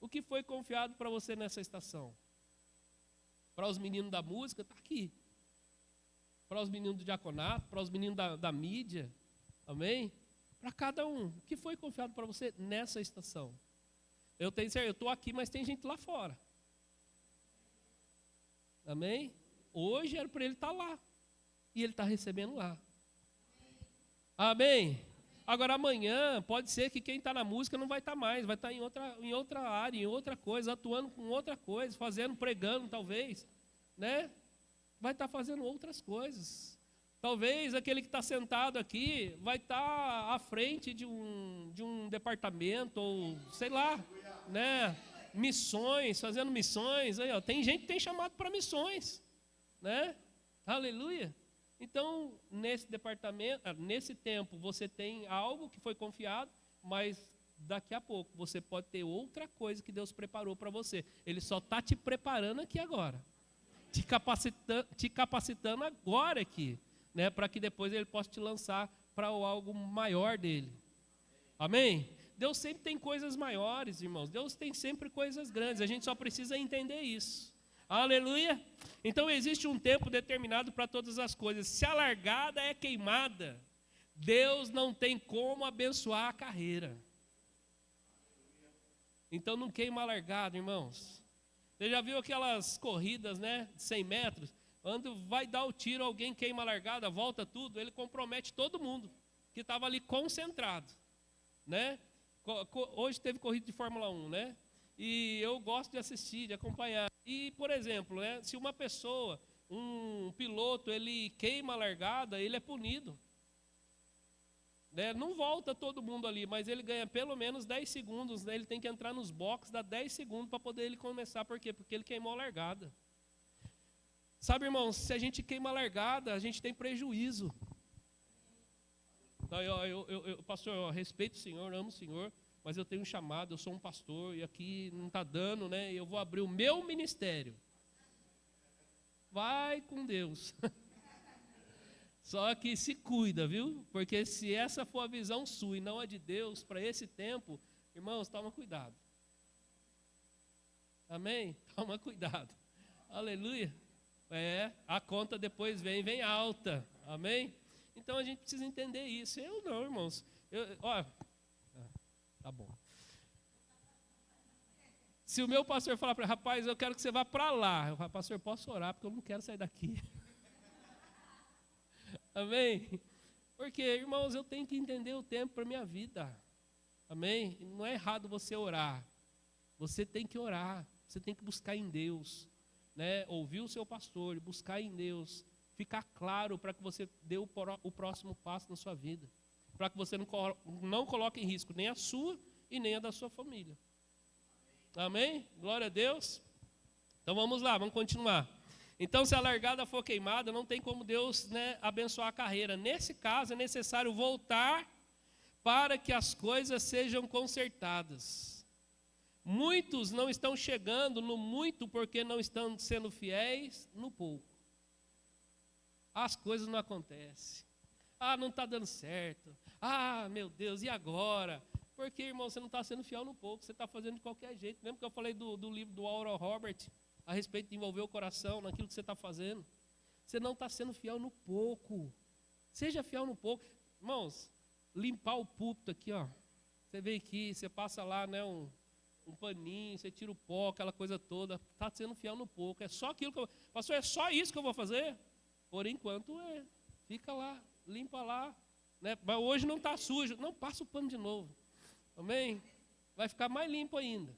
O que foi confiado para você nessa estação? Para os meninos da música, está aqui. Para os meninos do diaconato, para os meninos da mídia, amém? Para cada um. O que foi confiado para você nessa estação? Eu tenho certeza, eu estou aqui, mas tem gente lá fora. Amém? Hoje era para ele estar lá. E ele está recebendo lá. Amém? Agora amanhã pode ser que quem está na música não vai estar mais, vai estar em outra área, em outra coisa, atuando com outra coisa, fazendo, pregando talvez, né? Vai estar fazendo outras coisas. Talvez aquele que está sentado aqui vai estar à frente de um departamento, ou sei lá, né? Missões, fazendo missões. Aí, ó, tem gente que tem chamado para missões, né? Aleluia. Então, nesse departamento, nesse tempo, você tem algo que foi confiado, mas daqui a pouco você pode ter outra coisa que Deus preparou para você. Ele só está te preparando aqui agora, te capacitando agora aqui, né, para que depois Ele possa te lançar para algo maior dele. Amém? Deus sempre tem coisas maiores, irmãos. Deus tem sempre coisas grandes. A gente só precisa entender isso. Aleluia. Então existe um tempo determinado para todas as coisas. Se a largada é queimada, Deus não tem como abençoar a carreira. Então não queima a largada, irmãos. Você já viu aquelas corridas, né, de 100 metros? Quando vai dar o tiro, alguém queima a largada, volta tudo, ele compromete todo mundo que estava ali concentrado, né? Hoje teve corrida de Fórmula 1, né? E eu gosto de assistir, de acompanhar. E, por exemplo, né, se uma pessoa, um piloto, ele queima a largada, ele é punido. Né? Não volta todo mundo ali, mas ele ganha pelo menos 10 segundos. Né? Ele tem que entrar nos boxes, dá 10 segundos para poder ele começar. Por quê? Porque ele queimou a largada. Sabe, irmãos, se a gente queima a largada, a gente tem prejuízo. Pastor, eu respeito o Senhor, amo o Senhor, mas eu tenho um chamado, eu sou um pastor, e aqui não está dando, né? Eu vou abrir o meu ministério. Vai com Deus. Só que se cuida, viu? Porque se essa for a visão sua e não a de Deus para esse tempo, irmãos, toma cuidado. Amém? Toma cuidado. Aleluia. A conta depois vem alta. Amém? Então a gente precisa entender isso. Eu não, irmãos. Tá bom. Se o meu pastor falar para rapaz, eu quero que você vá para lá. Eu falo, pastor, posso orar porque eu não quero sair daqui. Amém? Porque, irmãos, eu tenho que entender o tempo para a minha vida. Amém? Não é errado você orar. Você tem que orar. Você tem que buscar em Deus. Né? Ouvir o seu pastor, buscar em Deus. Ficar claro para que você dê o próximo passo na sua vida. Para que você não coloque em risco nem a sua e nem a da sua família. Amém? Glória a Deus. Então vamos lá, vamos continuar. Então, se a largada for queimada, não tem como Deus, né, abençoar a carreira. Nesse caso, é necessário voltar para que as coisas sejam consertadas. Muitos não estão chegando no muito porque não estão sendo fiéis no pouco. As coisas não acontecem. Não está dando certo. Meu Deus, e agora? Porque, irmão, você não está sendo fiel no pouco, você está fazendo de qualquer jeito. Lembra que eu falei do livro do Oral Roberts? A respeito de envolver o coração naquilo que você está fazendo. Você não está sendo fiel no pouco. Seja fiel no pouco. Irmãos, limpar o púlpito aqui, ó. Você vem aqui, você passa lá, né, um paninho, você tira o pó, aquela coisa toda. Está sendo fiel no pouco. É só aquilo que eu... Pastor, é só isso que eu vou fazer? Por enquanto, fica lá, limpa lá. Né? Mas hoje não está sujo. Não, passa o pano de novo. Amém? Vai ficar mais limpo ainda.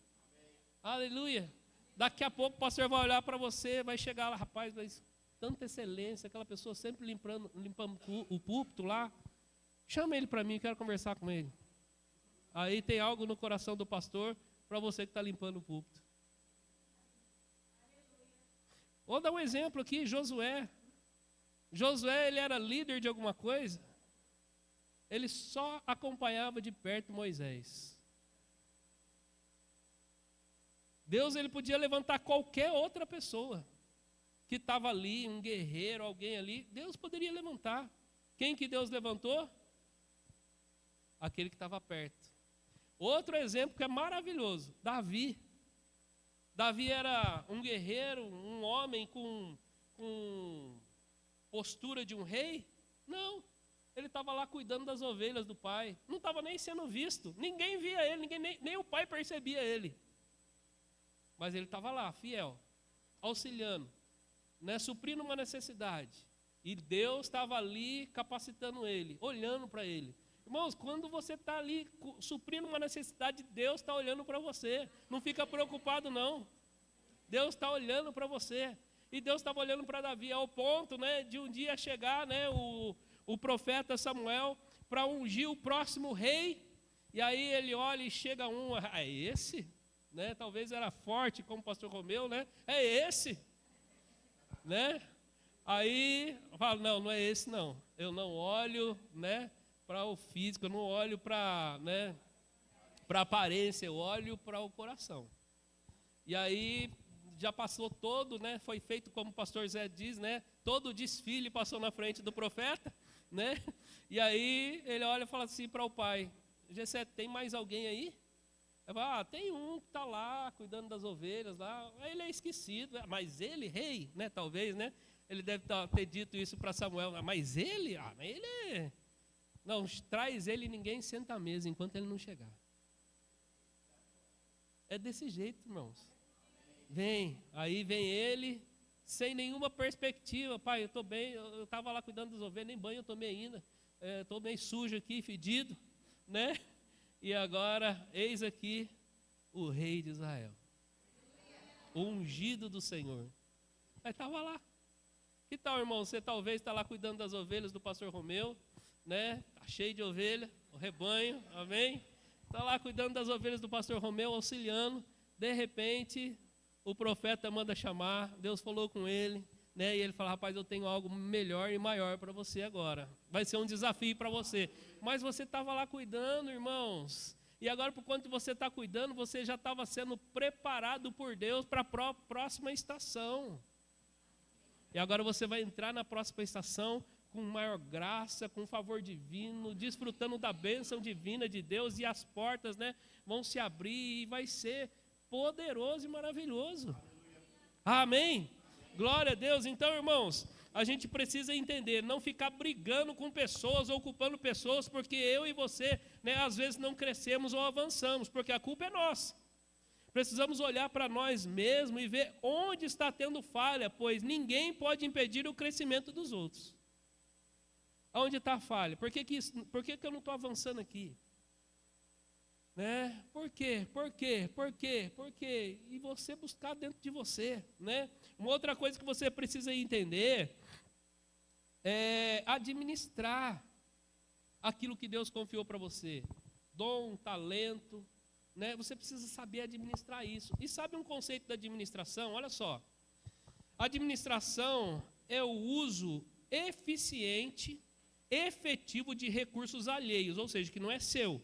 Aleluia. Daqui a pouco o pastor vai olhar para você, vai chegar lá, rapaz, mas tanta excelência, aquela pessoa sempre limpando o púlpito lá. Chama ele para mim, quero conversar com ele. Aí tem algo no coração do pastor para você que está limpando o púlpito. Vou dar um exemplo aqui, Josué. Josué, ele era líder de alguma coisa. Ele só acompanhava de perto Moisés. Deus, ele podia levantar qualquer outra pessoa que estava ali, um guerreiro, alguém ali. Deus poderia levantar. Quem que Deus levantou? Aquele que estava perto. Outro exemplo que é maravilhoso, Davi. Davi era um guerreiro, um homem com postura de um rei? Não. Ele estava lá cuidando das ovelhas do pai. Não estava nem sendo visto. Ninguém via ele, nem o pai percebia ele. Mas ele estava lá, fiel, auxiliando, né, suprindo uma necessidade. E Deus estava ali capacitando ele, olhando para ele. Irmãos, quando você está ali suprindo uma necessidade, Deus está olhando para você. Não fica preocupado, não. Deus está olhando para você. E Deus estava olhando para Davi ao ponto, né, de um dia chegar, né, o profeta Samuel para ungir o próximo rei. E aí ele olha e chega é esse? Né? Talvez era forte como o pastor Romeu, né? É esse, né? Aí eu falo, não é esse não. Eu não olho, né, para o físico, eu não olho para, né, para a aparência, eu olho para o coração. E aí já passou todo, né? Foi feito como o pastor Zé diz, né? Todo o desfile passou na frente do profeta, né? E aí ele olha e fala assim para o pai: Gessé, tem mais alguém aí? Eu falo, tem um que está lá, cuidando das ovelhas lá, ele é esquecido, mas ele, rei, né, talvez, né, ele deve ter dito isso para Samuel, mas ele, não, traz ele e ninguém senta à mesa enquanto ele não chegar. É desse jeito, irmãos. Aí vem ele, sem nenhuma perspectiva. Pai, eu estou bem, eu estava lá cuidando das ovelhas, nem banho eu tomei ainda, estou meio sujo aqui, fedido, né? E agora, eis aqui o rei de Israel, o ungido do Senhor. Aí estava lá. Que tal, irmão? Você talvez está lá cuidando das ovelhas do pastor Romeu, né? Está cheio de ovelha, o rebanho, amém? Está lá cuidando das ovelhas do pastor Romeu, auxiliando. De repente, o profeta manda chamar, Deus falou com ele, né? E ele fala, rapaz, eu tenho algo melhor e maior para você agora. Vai ser um desafio para você. Mas você estava lá cuidando, irmãos. E agora, por quanto você está cuidando, você já estava sendo preparado por Deus para a próxima estação. E agora você vai entrar na próxima estação com maior graça, com favor divino, desfrutando da bênção divina de Deus. E as portas, né, vão se abrir e vai ser poderoso e maravilhoso. Amém? Glória a Deus. Então, irmãos, a gente precisa entender, não ficar brigando com pessoas, ocupando pessoas, porque eu e você, né, às vezes não crescemos ou avançamos, porque a culpa é nossa. Precisamos olhar para nós mesmos e ver onde está tendo falha, pois ninguém pode impedir o crescimento dos outros. Onde está a falha? Por que eu não estou avançando aqui? Né? Por quê? Por quê? Por quê? Por quê? E você buscar dentro de você, né? Uma outra coisa que você precisa entender é administrar aquilo que Deus confiou para você. Dom, talento, né? Você precisa saber administrar isso. E sabe um conceito da administração? Olha só. Administração é o uso eficiente, efetivo de recursos alheios, ou seja, que não é seu,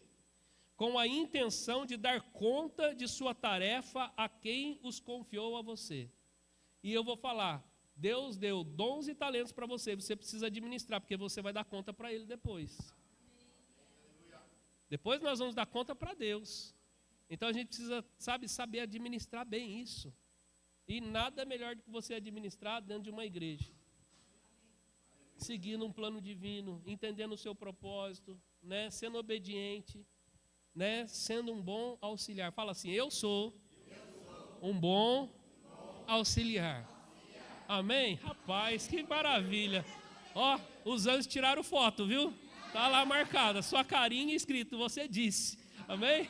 com a intenção de dar conta de sua tarefa a quem os confiou a você. E eu vou falar, Deus deu dons e talentos para você, você precisa administrar, porque você vai dar conta para Ele depois. Depois nós vamos dar conta para Deus. Então a gente precisa, saber administrar bem isso. E nada melhor do que você administrar dentro de uma igreja. Seguindo um plano divino, entendendo o seu propósito, né, sendo obediente, né, sendo um bom auxiliar. Fala assim, eu sou um bom auxiliar. Amém? Rapaz, que maravilha. Ó, os anjos tiraram foto, viu? Tá lá marcada, sua carinha escrito, você disse. Amém?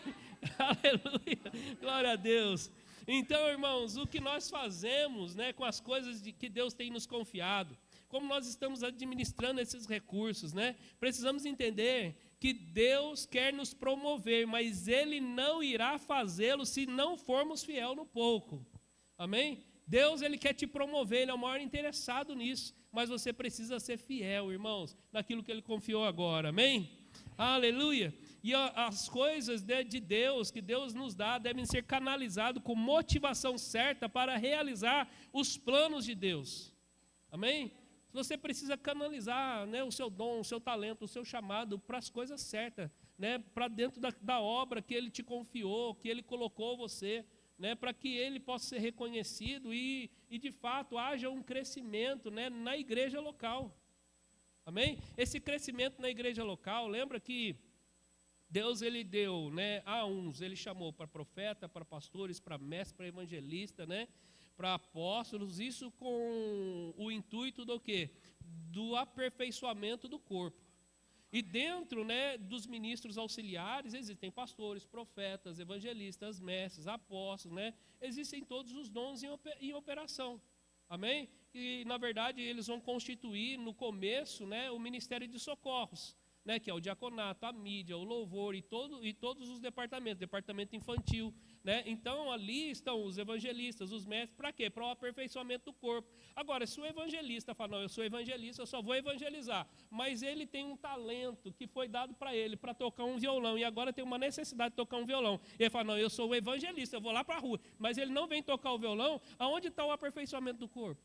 Aleluia, glória a Deus. Então, irmãos, o que nós fazemos, né, com as coisas que Deus tem nos confiado, como nós estamos administrando esses recursos, né? Precisamos entender que Deus quer nos promover, mas Ele não irá fazê-lo se não formos fiel no pouco. Amém? Deus, Ele quer te promover, Ele é o maior interessado nisso, mas você precisa ser fiel, irmãos, naquilo que Ele confiou agora. Amém? Aleluia! E as coisas de Deus, que Deus nos dá, devem ser canalizadas com motivação certa para realizar os planos de Deus. Amém? Você precisa canalizar, né, o seu dom, o seu talento, o seu chamado para as coisas certas, né, para dentro da obra que Ele te confiou, que Ele colocou você, né, para que Ele possa ser reconhecido e de fato haja um crescimento, né, na igreja local. Amém? Esse crescimento na igreja local, lembra que Deus, Ele deu, né, a uns, Ele chamou para profeta, para pastores, para mestres, para evangelistas, né, para apóstolos, isso com o intuito do quê? Do aperfeiçoamento do corpo. E dentro, né, dos ministros auxiliares existem pastores, profetas, evangelistas, mestres, apóstolos, né? Existem todos os dons em operação. Amém? E na verdade eles vão constituir no começo, né, o ministério de socorros, né, que é o diaconato, a mídia, o louvor e todos os departamentos, departamento infantil, né? Então ali estão os evangelistas, os mestres, para quê? Para o aperfeiçoamento do corpo. Agora, se o evangelista fala, não, eu sou evangelista, eu só vou evangelizar, mas ele tem um talento que foi dado para ele para tocar um violão, e agora tem uma necessidade de tocar um violão. Ele fala, não, eu sou o evangelista, eu vou lá para a rua, mas ele não vem tocar o violão, aonde está o aperfeiçoamento do corpo?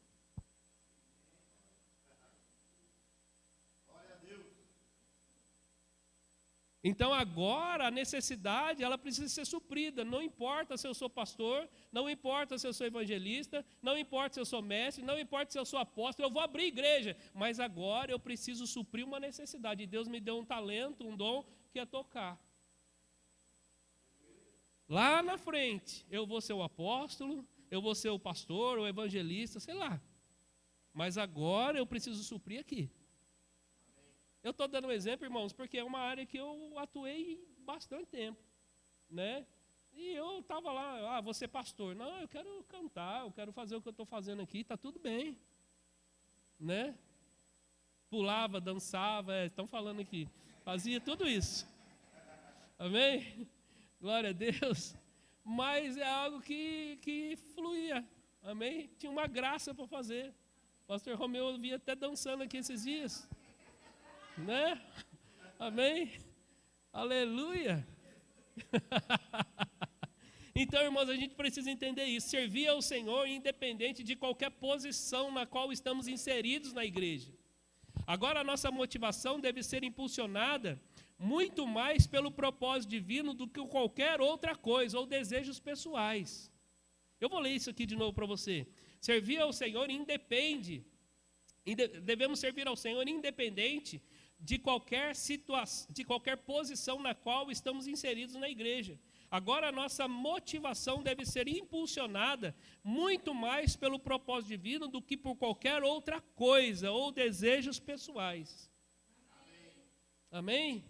Então agora a necessidade, ela precisa ser suprida, não importa se eu sou pastor, não importa se eu sou evangelista, não importa se eu sou mestre, não importa se eu sou apóstolo, eu vou abrir igreja, mas agora eu preciso suprir uma necessidade, e Deus me deu um talento, um dom, que é tocar. Lá na frente, eu vou ser o apóstolo, eu vou ser o pastor, o evangelista, sei lá, mas agora eu preciso suprir aqui. Eu estou dando um exemplo, irmãos, porque é uma área que eu atuei bastante tempo, né? E eu estava lá, vou ser pastor. Não, eu quero cantar, eu quero fazer o que eu estou fazendo aqui, está tudo bem, né? Pulava, dançava, estão falando aqui, fazia tudo isso. Amém? Glória a Deus. Mas é algo que fluía, amém? Tinha uma graça para fazer. O pastor Romeu eu vi até dançando aqui esses dias, né? Amém? Aleluia. Então, irmãos, a gente precisa entender isso. Servir ao Senhor independente de qualquer posição na qual estamos inseridos na igreja. Agora, a nossa motivação deve ser impulsionada muito mais pelo propósito divino do que qualquer outra coisa ou desejos pessoais. Eu vou ler isso aqui de novo para você. Servir ao Senhor devemos servir ao Senhor independente de qualquer situação, de qualquer posição na qual estamos inseridos na igreja. Agora a nossa motivação deve ser impulsionada muito mais pelo propósito divino do que por qualquer outra coisa ou desejos pessoais. Amém?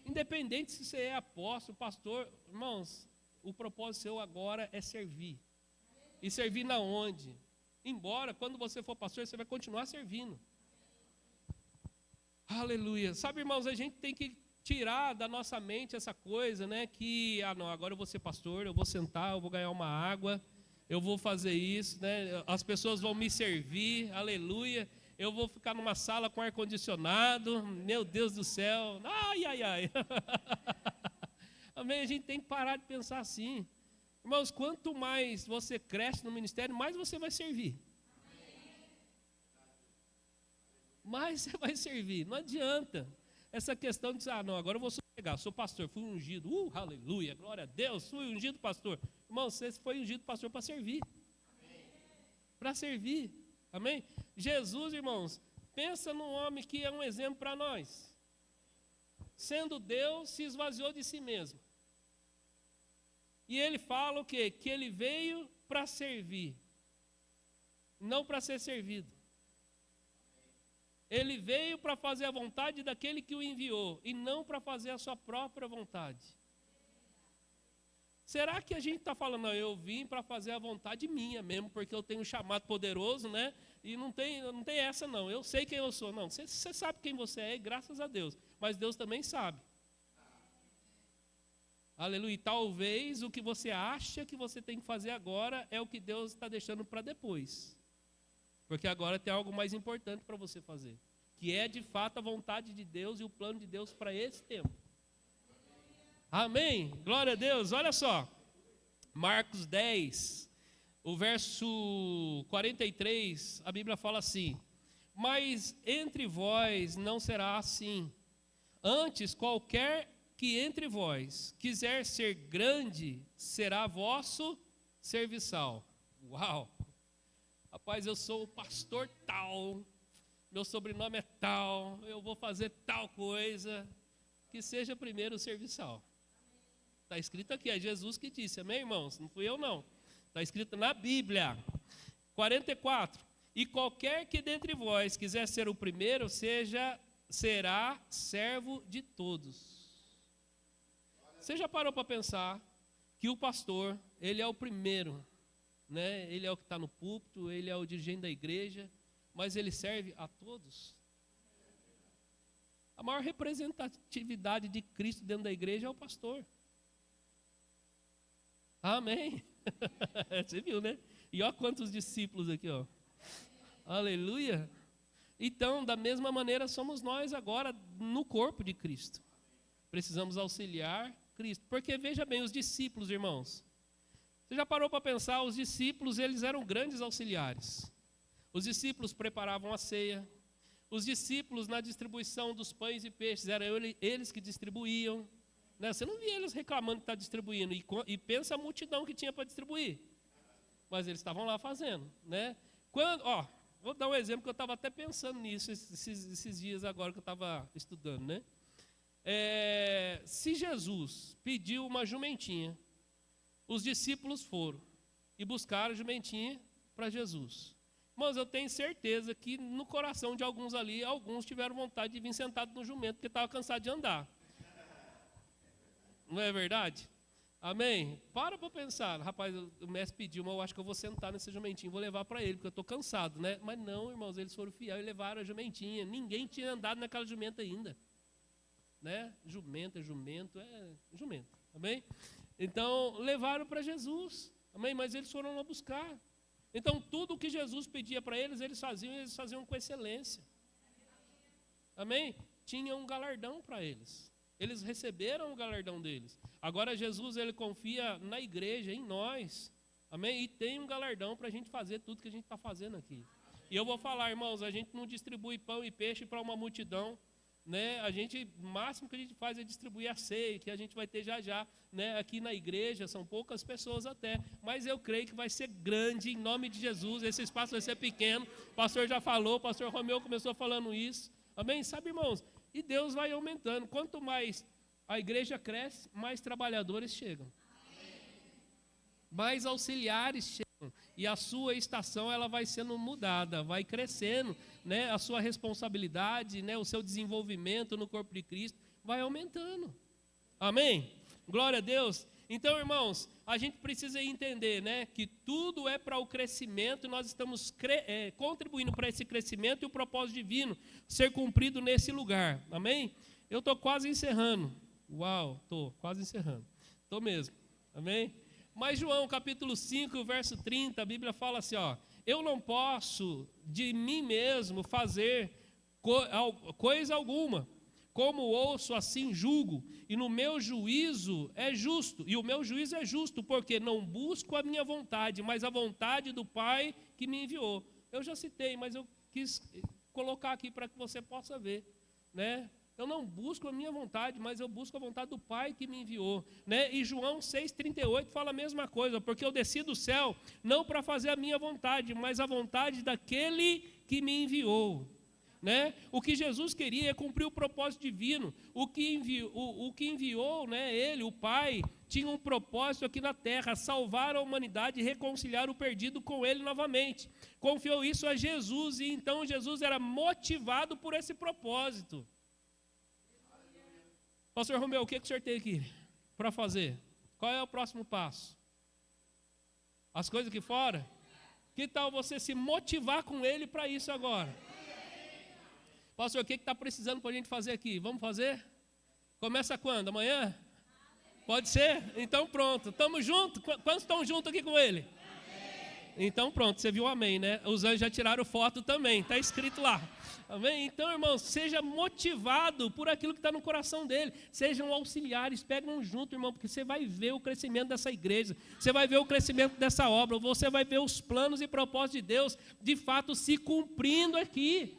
Independente se você é apóstolo, pastor, irmãos, o propósito seu agora é servir. E servir na onde? Embora, quando você for pastor, você vai continuar servindo. Aleluia. Sabe, irmãos, a gente tem que tirar da nossa mente essa coisa, né? Que, não, agora eu vou ser pastor, eu vou sentar, eu vou ganhar uma água, eu vou fazer isso, né? As pessoas vão me servir, aleluia. Eu vou ficar numa sala com ar-condicionado, meu Deus do céu, ai, ai, ai. Amém? A gente tem que parar de pensar assim. Irmãos, quanto mais você cresce no ministério, mais você vai servir. Mais você vai servir, não adianta. Essa questão de dizer, não, agora eu vou sossegar, sou pastor, fui ungido, aleluia, glória a Deus, fui ungido pastor. Irmão, você foi ungido pastor para servir. Para servir, amém? Jesus, irmãos, pensa num homem que é um exemplo para nós. Sendo Deus, se esvaziou de si mesmo. E ele fala o quê? Que ele veio para servir, não para ser servido. Ele veio para fazer a vontade daquele que o enviou, e não para fazer a sua própria vontade. Será que a gente está falando, não, eu vim para fazer a vontade minha mesmo, porque eu tenho um chamado poderoso, né? E não tem essa não, eu sei quem eu sou. Não, você sabe quem você é, graças a Deus, mas Deus também sabe. Aleluia. E talvez o que você acha que você tem que fazer agora é o que Deus está deixando para depois. Porque agora tem algo mais importante para você fazer, que é de fato a vontade de Deus e o plano de Deus para esse tempo. Amém? Glória a Deus. Olha só, Marcos 10, o verso 43, a Bíblia fala assim: mas entre vós não será assim. Antes, qualquer que entre vós quiser ser grande, será vosso serviçal. Uau! Rapaz, eu sou o pastor tal, meu sobrenome é tal, eu vou fazer tal coisa, que seja primeiro o serviçal. Está escrito aqui, é Jesus que disse, amém, irmãos? Não fui eu não, está escrito na Bíblia. 44, e qualquer que dentre vós quiser ser o primeiro, será servo de todos. Você já parou para pensar que o pastor, ele é o primeiro, né? Ele é o que está no púlpito, ele é o dirigente da igreja, mas ele serve a todos? A maior representatividade de Cristo dentro da igreja é o pastor. Amém? Você viu, né? E olha quantos discípulos aqui, ó. Aleluia. Então, da mesma maneira, somos nós agora no corpo de Cristo. Precisamos auxiliar Cristo. Porque veja bem, os discípulos, irmãos, você já parou para pensar, os discípulos, eles eram grandes auxiliares. Os discípulos preparavam a ceia. Os discípulos, na distribuição dos pães e peixes, eram eles que distribuíam. Né? Você não via eles reclamando que está distribuindo. E pensa a multidão que tinha para distribuir. Mas eles estavam lá fazendo. Né? Vou dar um exemplo que eu estava até pensando nisso esses dias agora que eu estava estudando. Né? Se Jesus pediu uma jumentinha, os discípulos foram e buscaram a jumentinha para Jesus. Mas eu tenho certeza que no coração de alguns ali, alguns tiveram vontade de vir sentado no jumento, porque estava cansado de andar. Não é verdade? Amém? Para pensar. Rapaz, o mestre pediu, mas eu acho que eu vou sentar nesse jumentinho, vou levar para ele, porque eu estou cansado, né? Mas não, irmãos, eles foram fiéis e levaram a jumentinha. Ninguém tinha andado naquela jumenta ainda. Né? Jumento, é jumento. Amém? Então, levaram para Jesus. Amém? Mas eles foram lá buscar. Então, tudo o que Jesus pedia para eles, eles faziam com excelência. Amém? Tinha um galardão para eles. Eles receberam o galardão deles. Agora, Jesus, ele confia na igreja, em nós. Amém? E tem um galardão para a gente fazer tudo que a gente está fazendo aqui. E eu vou falar, irmãos, a gente não distribui pão e peixe para uma multidão. Né? O máximo que a gente faz é distribuir a ceia, que a gente vai ter já, né? Aqui na igreja, são poucas pessoas até, mas eu creio que vai ser grande em nome de Jesus, esse espaço vai ser pequeno, o pastor já falou, o pastor Romeu começou falando isso, amém? Sabe, irmãos, e Deus vai aumentando, quanto mais a igreja cresce, mais trabalhadores chegam, mais auxiliares chegam, e a sua estação ela vai sendo mudada, vai crescendo, né? A sua responsabilidade, né? O seu desenvolvimento no corpo de Cristo vai aumentando. Amém? Glória a Deus. Então, irmãos, a gente precisa entender, né? Que tudo é para o crescimento, nós estamos contribuindo para esse crescimento e o propósito divino ser cumprido nesse lugar. Amém? Eu estou quase encerrando. Uau, estou quase encerrando. Estou mesmo. Amém? Mas João, capítulo 5, verso 30, a Bíblia fala assim, ó, eu não posso de mim mesmo fazer coisa alguma, como ouço, assim julgo, e no meu juízo é justo, e o meu juízo é justo, porque não busco a minha vontade, mas a vontade do Pai que me enviou. Eu já citei, mas eu quis colocar aqui para que você possa ver, né? Eu não busco a minha vontade, mas eu busco a vontade do Pai que me enviou. Né? E João 6,38 fala a mesma coisa, porque eu desci do céu não para fazer a minha vontade, mas a vontade daquele que me enviou. Né? O que Jesus queria é cumprir o propósito divino. O que enviou, né, ele, o Pai, tinha um propósito aqui na terra, salvar a humanidade e reconciliar o perdido com ele novamente. Confiou isso a Jesus, e então Jesus era motivado por esse propósito. Pastor Romeu, o que o senhor tem aqui para fazer? Qual é o próximo passo? As coisas aqui fora? Que tal você se motivar com ele para isso agora? Pastor, o que está precisando para a gente fazer aqui? Vamos fazer? Começa quando? Amanhã? Pode ser? Então pronto, estamos juntos? Quantos estão juntos aqui com ele? Então pronto, você viu o amém, né? Os anjos já tiraram foto também, está escrito lá. Amém? Então, irmãos, seja motivado por aquilo que está no coração dele. Sejam auxiliares, pegam junto, irmão, porque você vai ver o crescimento dessa igreja, você vai ver o crescimento dessa obra, você vai ver os planos e propósitos de Deus, de fato, se cumprindo aqui.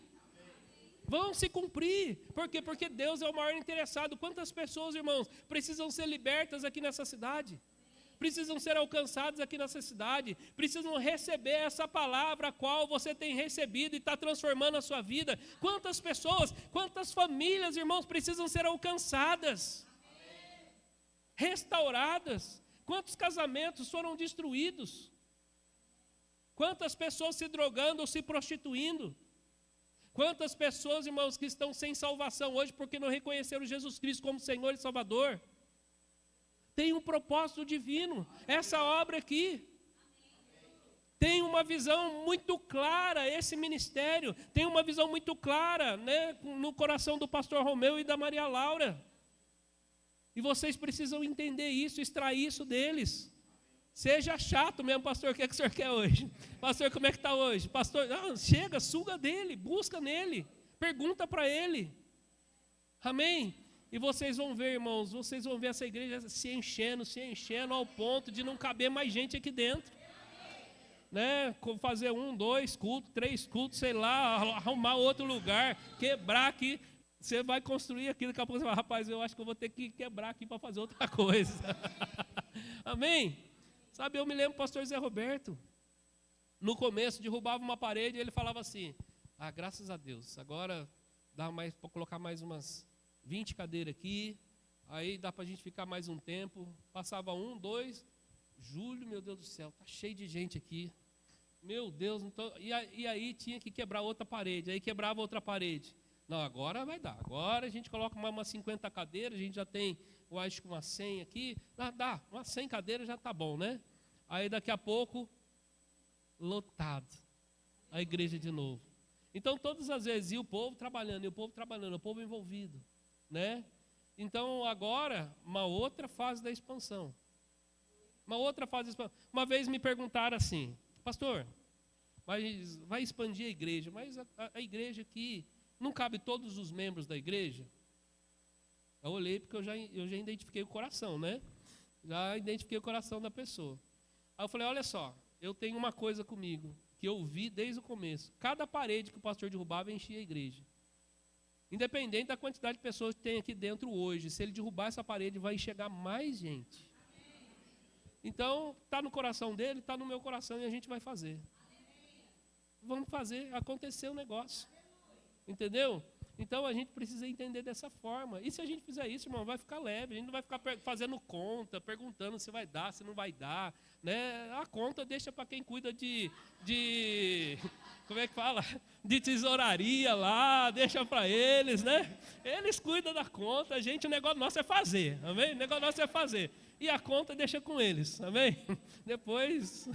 Vão se cumprir. Por quê? Porque Deus é o maior interessado. Quantas pessoas, irmãos, precisam ser libertas aqui nessa cidade? Precisam ser alcançados aqui nessa cidade, precisam receber essa palavra a qual você tem recebido e está transformando a sua vida. Quantas pessoas, quantas famílias, irmãos, precisam ser alcançadas, restauradas? Quantos casamentos foram destruídos? Quantas pessoas se drogando ou se prostituindo? Quantas pessoas, irmãos, que estão sem salvação hoje porque não reconheceram Jesus Cristo como Senhor e Salvador? Tem um propósito divino, essa obra aqui. Tem uma visão muito clara, esse ministério, tem uma visão muito clara, né, no coração do pastor Romeu e da Maria Laura. E vocês precisam entender isso, extrair isso deles. Seja chato mesmo, pastor, o que é que o senhor quer hoje? Pastor, como é que está hoje? Pastor, chega, suga dele, busca nele, pergunta para ele. Amém? E vocês vão ver, irmãos, vocês vão ver essa igreja se enchendo ao ponto de não caber mais gente aqui dentro. Né? Fazer 1, 2 cultos, 3 cultos, sei lá, arrumar outro lugar, quebrar aqui. Você vai construir aqui, daqui a pouco você vai, rapaz, eu acho que eu vou ter que quebrar aqui para fazer outra coisa. Amém? Sabe, eu me lembro do pastor Zé Roberto, no começo, derrubava uma parede e ele falava assim, graças a Deus, agora dá mais para colocar mais umas 20 cadeiras aqui, aí dá para a gente ficar mais um tempo. Passava 1, 2, julho, meu Deus do céu, está cheio de gente aqui. Meu Deus, então, e aí tinha que quebrar outra parede, aí quebrava outra parede. Não, agora vai dar. Agora a gente coloca umas 50 cadeiras, a gente já tem, eu acho que umas 100 aqui. Dá, umas 100 cadeiras já está bom, né? Aí daqui a pouco, lotado. A igreja de novo. Então todas as vezes, e o povo trabalhando, o povo envolvido, né? Então agora, uma outra fase da expansão. Uma vez me perguntaram assim, pastor, mas vai expandir a igreja, mas a igreja aqui, não cabe todos os membros da igreja? Eu olhei porque eu já identifiquei o coração, né? Já identifiquei o coração da pessoa. Aí eu falei, olha só, eu tenho uma coisa comigo, que eu vi desde o começo. Cada parede que o pastor derrubava enchia a igreja. Independente da quantidade de pessoas que tem aqui dentro hoje, se ele derrubar essa parede, vai chegar mais gente. Então, está no coração dele, está no meu coração e a gente vai fazer. Vamos fazer acontecer o negócio. Entendeu? Então, a gente precisa entender dessa forma. E se a gente fizer isso, irmão, vai ficar leve. A gente não vai ficar fazendo conta, perguntando se vai dar, se não vai dar. Né? A conta deixa para quem cuida de como é que fala? De tesouraria lá, deixa para eles, né? Eles cuidam da conta, o negócio nosso é fazer, amém? O negócio nosso é fazer. E a conta deixa com eles, amém? Depois,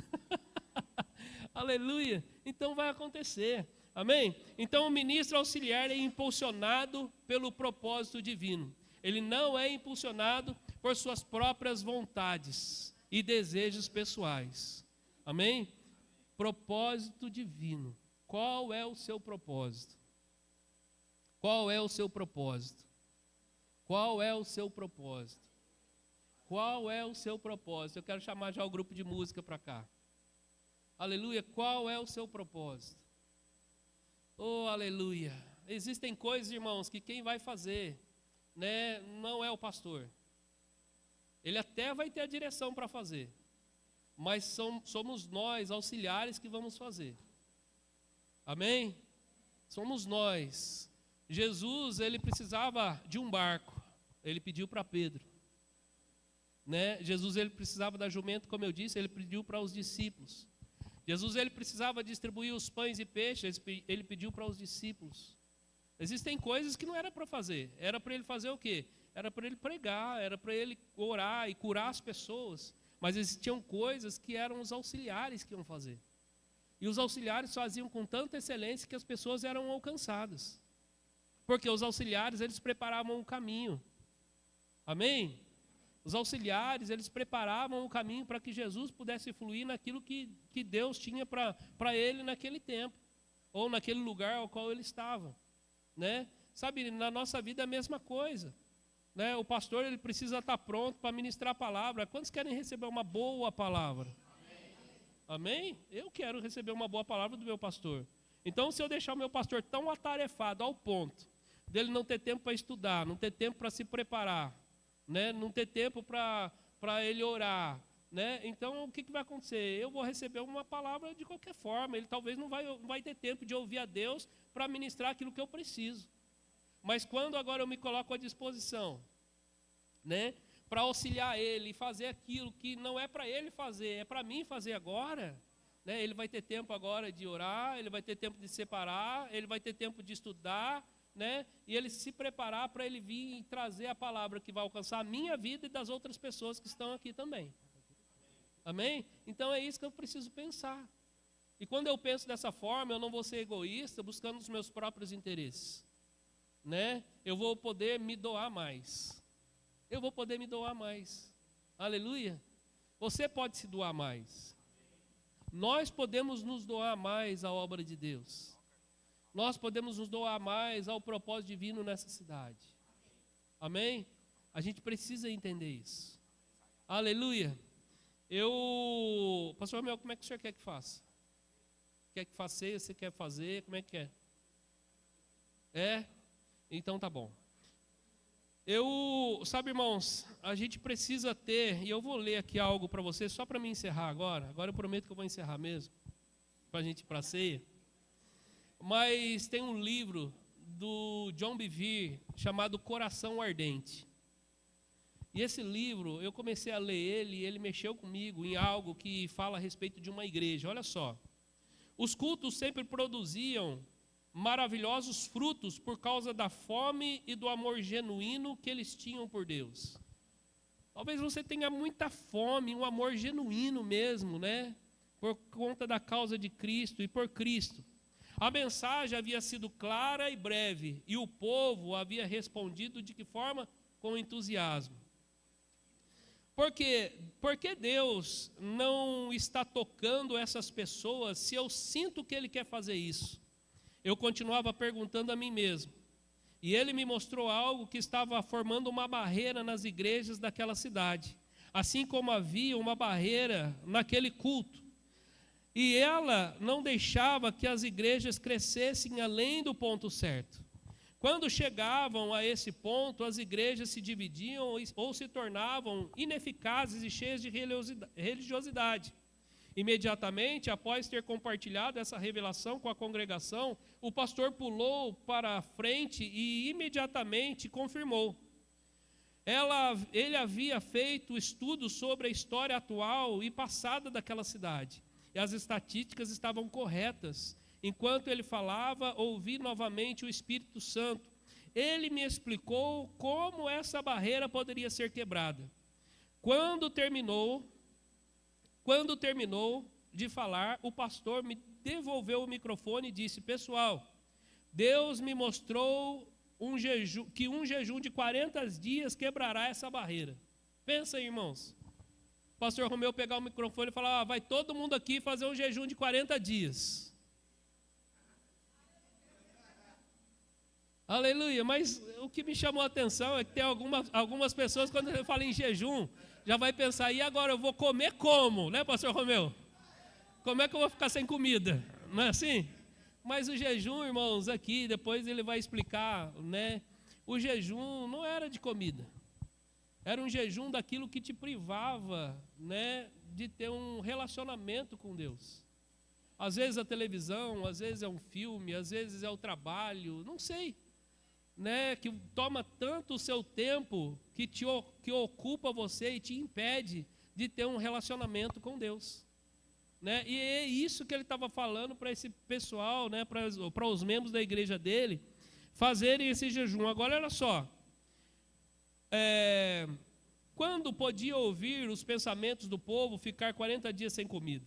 aleluia. Então vai acontecer, amém? Então o ministro auxiliar é impulsionado pelo propósito divino. Ele não é impulsionado por suas próprias vontades e desejos pessoais, amém? Propósito divino. Qual é o seu propósito? Qual é o seu propósito? Qual é o seu propósito? Qual é o seu propósito? Eu quero chamar já o grupo de música para cá. Aleluia. Qual é o seu propósito? Oh, aleluia. Existem coisas, irmãos, que quem vai fazer, né, não é o pastor. Ele até vai ter a direção para fazer, mas somos nós, auxiliares, que vamos fazer. Amém? Somos nós. Jesus, ele precisava de um barco. Ele pediu para Pedro. Né? Jesus, ele precisava da jumenta, como eu disse, ele pediu para os discípulos. Jesus, ele precisava distribuir os pães e peixes, ele pediu para os discípulos. Existem coisas que não era para fazer. Era para ele fazer o quê? Era para ele pregar, era para ele orar e curar as pessoas. Mas existiam coisas que eram os auxiliares que iam fazer. E os auxiliares faziam com tanta excelência que as pessoas eram alcançadas. Porque os auxiliares, eles preparavam o caminho. Amém? Os auxiliares, eles preparavam o caminho para que Jesus pudesse fluir naquilo que Deus tinha para ele naquele tempo. Ou naquele lugar ao qual ele estava. Né? Sabe, na nossa vida é a mesma coisa. Né? O pastor, ele precisa estar pronto para ministrar a palavra. Quantos querem receber uma boa palavra? Amém? Eu quero receber uma boa palavra do meu pastor. Então, se eu deixar o meu pastor tão atarefado ao ponto dele não ter tempo para estudar, não ter tempo para se preparar, né? Não ter tempo para ele orar, né? Então, o que vai acontecer? Eu vou receber uma palavra de qualquer forma. Ele talvez não vai ter tempo de ouvir a Deus para ministrar aquilo que eu preciso. Mas quando agora eu me coloco à disposição, né? Para auxiliar ele e fazer aquilo que não é para ele fazer, é para mim fazer agora, né? Ele vai ter tempo agora de orar, ele vai ter tempo de separar, ele vai ter tempo de estudar, né? E ele se preparar para ele vir e trazer a palavra que vai alcançar a minha vida e das outras pessoas que estão aqui também. Amém? Então é isso que eu preciso pensar. E quando eu penso dessa forma, eu não vou ser egoísta, buscando os meus próprios interesses, né? Eu vou poder me doar mais. Eu vou poder me doar mais. Aleluia. Você pode se doar mais. Nós podemos nos doar mais à obra de Deus. Nós podemos nos doar mais ao propósito divino nessa cidade. Amém? A gente precisa entender isso. Aleluia. Pastor Romeu, como é que o senhor quer que faça? Quer que faça? Você quer fazer? Como é que é? É? Então tá bom. Sabe, irmãos, a gente precisa ter, e eu vou ler aqui algo para você, só para me encerrar agora. Agora eu prometo que eu vou encerrar mesmo, para a gente ir para a ceia. Mas tem um livro do John Bevere chamado Coração Ardente. E esse livro, eu comecei a ler ele e ele mexeu comigo em algo que fala a respeito de uma igreja. Olha só, Os cultos sempre produziam maravilhosos frutos por causa da fome e do amor genuíno que eles tinham por Deus. Talvez você tenha muita fome, um amor genuíno mesmo, né? Por conta da causa de Cristo e por Cristo. A mensagem havia sido clara e breve, e o povo havia respondido de que forma? Com entusiasmo. Por que Deus não está tocando essas pessoas se eu sinto que Ele quer fazer isso? Eu continuava perguntando a mim mesmo. E Ele me mostrou algo que estava formando uma barreira nas igrejas daquela cidade. Assim como havia uma barreira naquele culto. E ela não deixava que as igrejas crescessem além do ponto certo. Quando chegavam a esse ponto, as igrejas se dividiam ou se tornavam ineficazes e cheias de religiosidade. Imediatamente, após ter compartilhado essa revelação com a congregação, o pastor pulou para a frente e imediatamente confirmou. Ele havia feito estudos sobre a história atual e passada daquela cidade. E as estatísticas estavam corretas. Enquanto ele falava, ouvi novamente o Espírito Santo. Ele me explicou como essa barreira poderia ser quebrada. Quando terminou de falar, o pastor me devolveu o microfone e disse: pessoal, Deus me mostrou que um jejum de 40 dias quebrará essa barreira. Pensa aí, irmãos. O pastor Romeu pegar o microfone e falar: vai todo mundo aqui fazer um jejum de 40 dias. Aleluia, mas o que me chamou a atenção é que tem algumas pessoas, quando eu falo em jejum, já vai pensar: e agora eu vou comer como, né, pastor Romeu? Como é que eu vou ficar sem comida? Não é assim? Mas o jejum, irmãos, aqui, depois ele vai explicar, né? O jejum não era de comida. Era um jejum daquilo que te privava, né, de ter um relacionamento com Deus. Às vezes a televisão, às vezes é um filme, às vezes é o trabalho, não sei, né, que toma tanto o seu tempo que ocupa você e te impede de ter um relacionamento com Deus. Né? E é isso que ele estava falando para esse pessoal, né, para os membros da igreja dele, fazerem esse jejum. Agora, olha só. Quando podia ouvir os pensamentos do povo ficar 40 dias sem comida?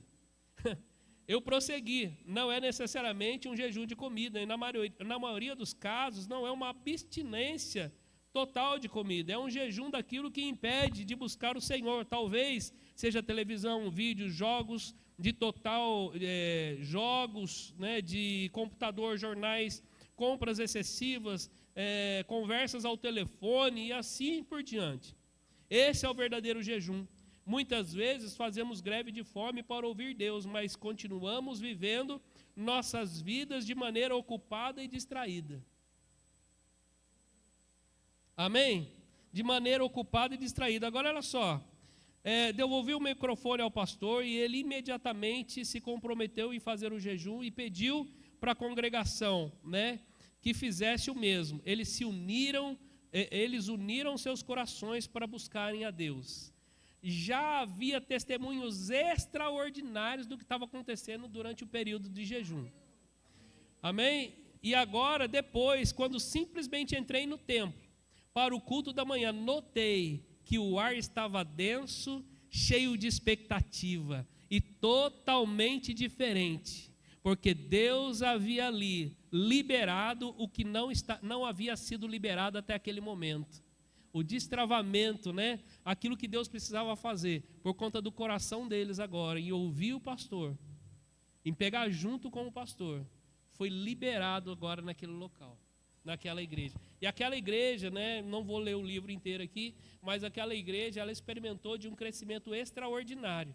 Eu prossegui, não é necessariamente um jejum de comida, e na maioria dos casos não é uma abstinência total de comida, é um jejum daquilo que impede de buscar o Senhor. Talvez seja televisão, vídeos, jogos de jogos, né, de computador, jornais, compras excessivas, conversas ao telefone e assim por diante. Esse é o verdadeiro jejum. Muitas vezes fazemos greve de fome para ouvir Deus, mas continuamos vivendo nossas vidas de maneira ocupada e distraída. Amém? De maneira ocupada e distraída. Agora olha só, devolvi o microfone ao pastor e ele imediatamente se comprometeu em fazer o jejum e pediu para a congregação, né, que fizesse o mesmo. Eles uniram seus corações para buscarem a Deus. Já havia testemunhos extraordinários do que estava acontecendo durante o período de jejum. Amém? E agora, depois, quando simplesmente entrei no templo para o culto da manhã, notei que o ar estava denso, cheio de expectativa e totalmente diferente, porque Deus havia ali liberado o que não havia sido liberado até aquele momento. O destravamento, né? Aquilo que Deus precisava fazer, por conta do coração deles agora, em ouvir o pastor, em pegar junto com o pastor, foi liberado agora naquele local, naquela igreja. E aquela igreja, né? Não vou ler o livro inteiro aqui, mas aquela igreja, ela experimentou de um crescimento extraordinário.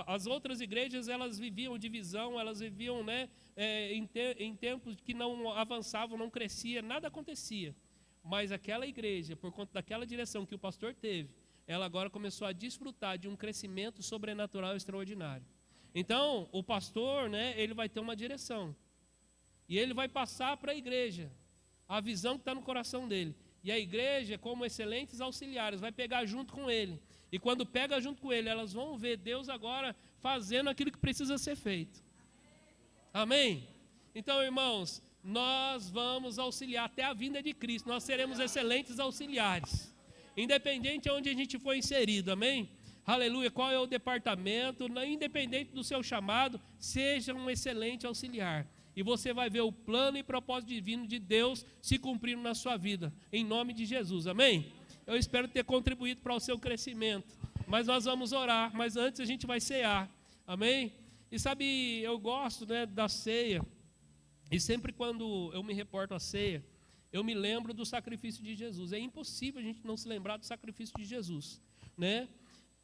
As outras igrejas, elas viviam divisão, elas viviam, né, em tempos que não avançavam, não crescia, nada acontecia. Mas aquela igreja, por conta daquela direção que o pastor teve, ela agora começou a desfrutar de um crescimento sobrenatural extraordinário. Então, o pastor, né, ele vai ter uma direção. E ele vai passar para a igreja a visão que está no coração dele. E a igreja, como excelentes auxiliares, vai pegar junto com ele. E quando pega junto com ele, elas vão ver Deus agora fazendo aquilo que precisa ser feito. Amém? Então, irmãos, nós vamos auxiliar até a vinda de Cristo. Nós seremos excelentes auxiliares, independente de onde a gente for inserido. Amém? Aleluia. Qual é o departamento? Independente do seu chamado, seja um excelente auxiliar. E você vai ver o plano e propósito divino de Deus se cumprindo na sua vida, em nome de Jesus. Amém? Eu espero ter contribuído para o seu crescimento. Mas nós vamos orar, mas antes a gente vai cear. Amém? E sabe, eu gosto, né, da ceia. E sempre quando eu me reporto à ceia, eu me lembro do sacrifício de Jesus. É impossível a gente não se lembrar do sacrifício de Jesus, né?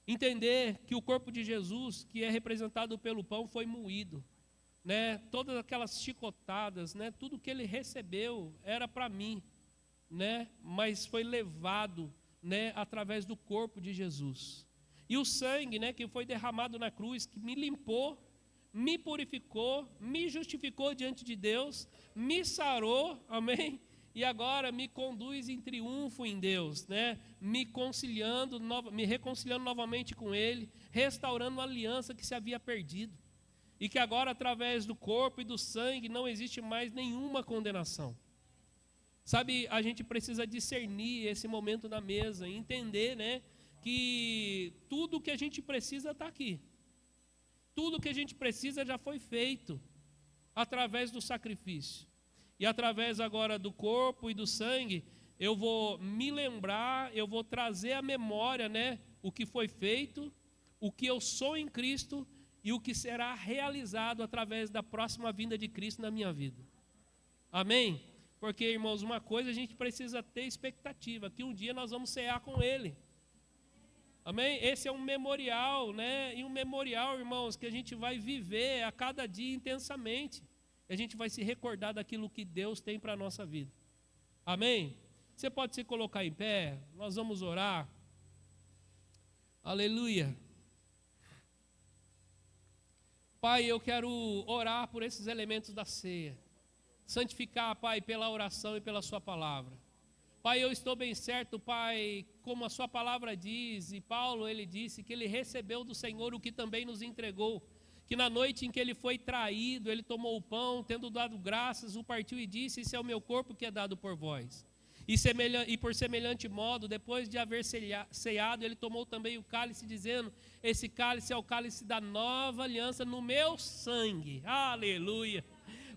Entender que o corpo de Jesus, que é representado pelo pão, foi moído, né? Todas aquelas chicotadas, né? Tudo que ele recebeu era para mim, né? Mas foi levado, né, através do corpo de Jesus. E o sangue, né, que foi derramado na cruz, que me limpou, me purificou, me justificou diante de Deus, me sarou, amém? E agora me conduz em triunfo em Deus, né? Me reconciliando novamente com Ele, restaurando a aliança que se havia perdido. E que agora, através do corpo e do sangue, não existe mais nenhuma condenação. Sabe, a gente precisa discernir esse momento na mesa, entender, né, que tudo que a gente precisa está aqui. Tudo que a gente precisa já foi feito através do sacrifício. E através agora do corpo e do sangue, eu vou me lembrar, eu vou trazer à memória, né, o que foi feito, o que eu sou em Cristo e o que será realizado através da próxima vinda de Cristo na minha vida. Amém? Porque, irmãos, uma coisa a gente precisa ter expectativa, que um dia nós vamos cear com Ele. Amém? Esse é um memorial, né? E um memorial, irmãos, que a gente vai viver a cada dia intensamente. E a gente vai se recordar daquilo que Deus tem para a nossa vida. Amém? Você pode se colocar em pé, nós vamos orar. Aleluia. Pai, eu quero orar por esses elementos da ceia. Santificar, Pai, pela oração e pela sua palavra. Pai, eu estou bem certo, Pai, como a sua palavra diz, e Paulo, ele disse que ele recebeu do Senhor o que também nos entregou, que na noite em que ele foi traído, ele tomou o pão, tendo dado graças, o partiu e disse, esse é o meu corpo que é dado por vós. E por semelhante modo, depois de haver ceado, ele tomou também o cálice, dizendo, esse cálice é o cálice da nova aliança no meu sangue. Aleluia!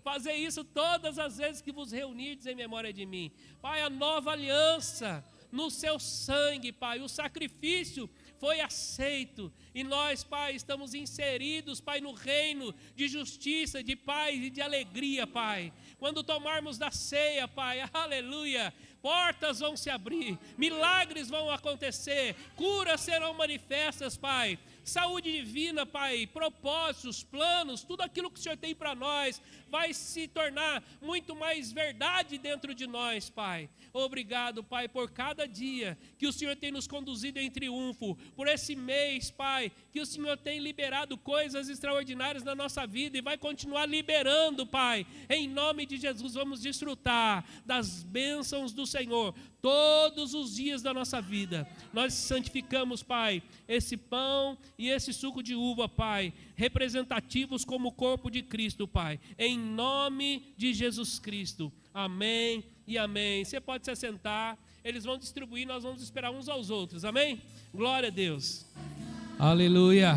Fazer isso todas as vezes que vos reunirdes em memória de mim. Pai, a nova aliança no seu sangue, Pai, o sacrifício foi aceito, e nós, Pai, estamos inseridos, Pai, no reino de justiça, de paz e de alegria, Pai. Quando tomarmos da ceia, Pai, aleluia, portas vão se abrir, milagres vão acontecer, curas serão manifestas, Pai. Saúde divina, Pai, propósitos, planos, tudo aquilo que o Senhor tem para nós vai se tornar muito mais verdade dentro de nós, Pai. Obrigado, Pai, por cada dia que o Senhor tem nos conduzido em triunfo, por esse mês, Pai, que o Senhor tem liberado coisas extraordinárias na nossa vida e vai continuar liberando, Pai. Em nome de Jesus, vamos desfrutar das bênçãos do Senhor todos os dias da nossa vida. Nós santificamos, Pai, esse pão e esse suco de uva, Pai, representativos como o corpo de Cristo, Pai, em nome de Jesus Cristo. Amém e amém. Você pode se assentar, eles vão distribuir, nós vamos esperar uns aos outros, amém? Glória a Deus. Aleluia.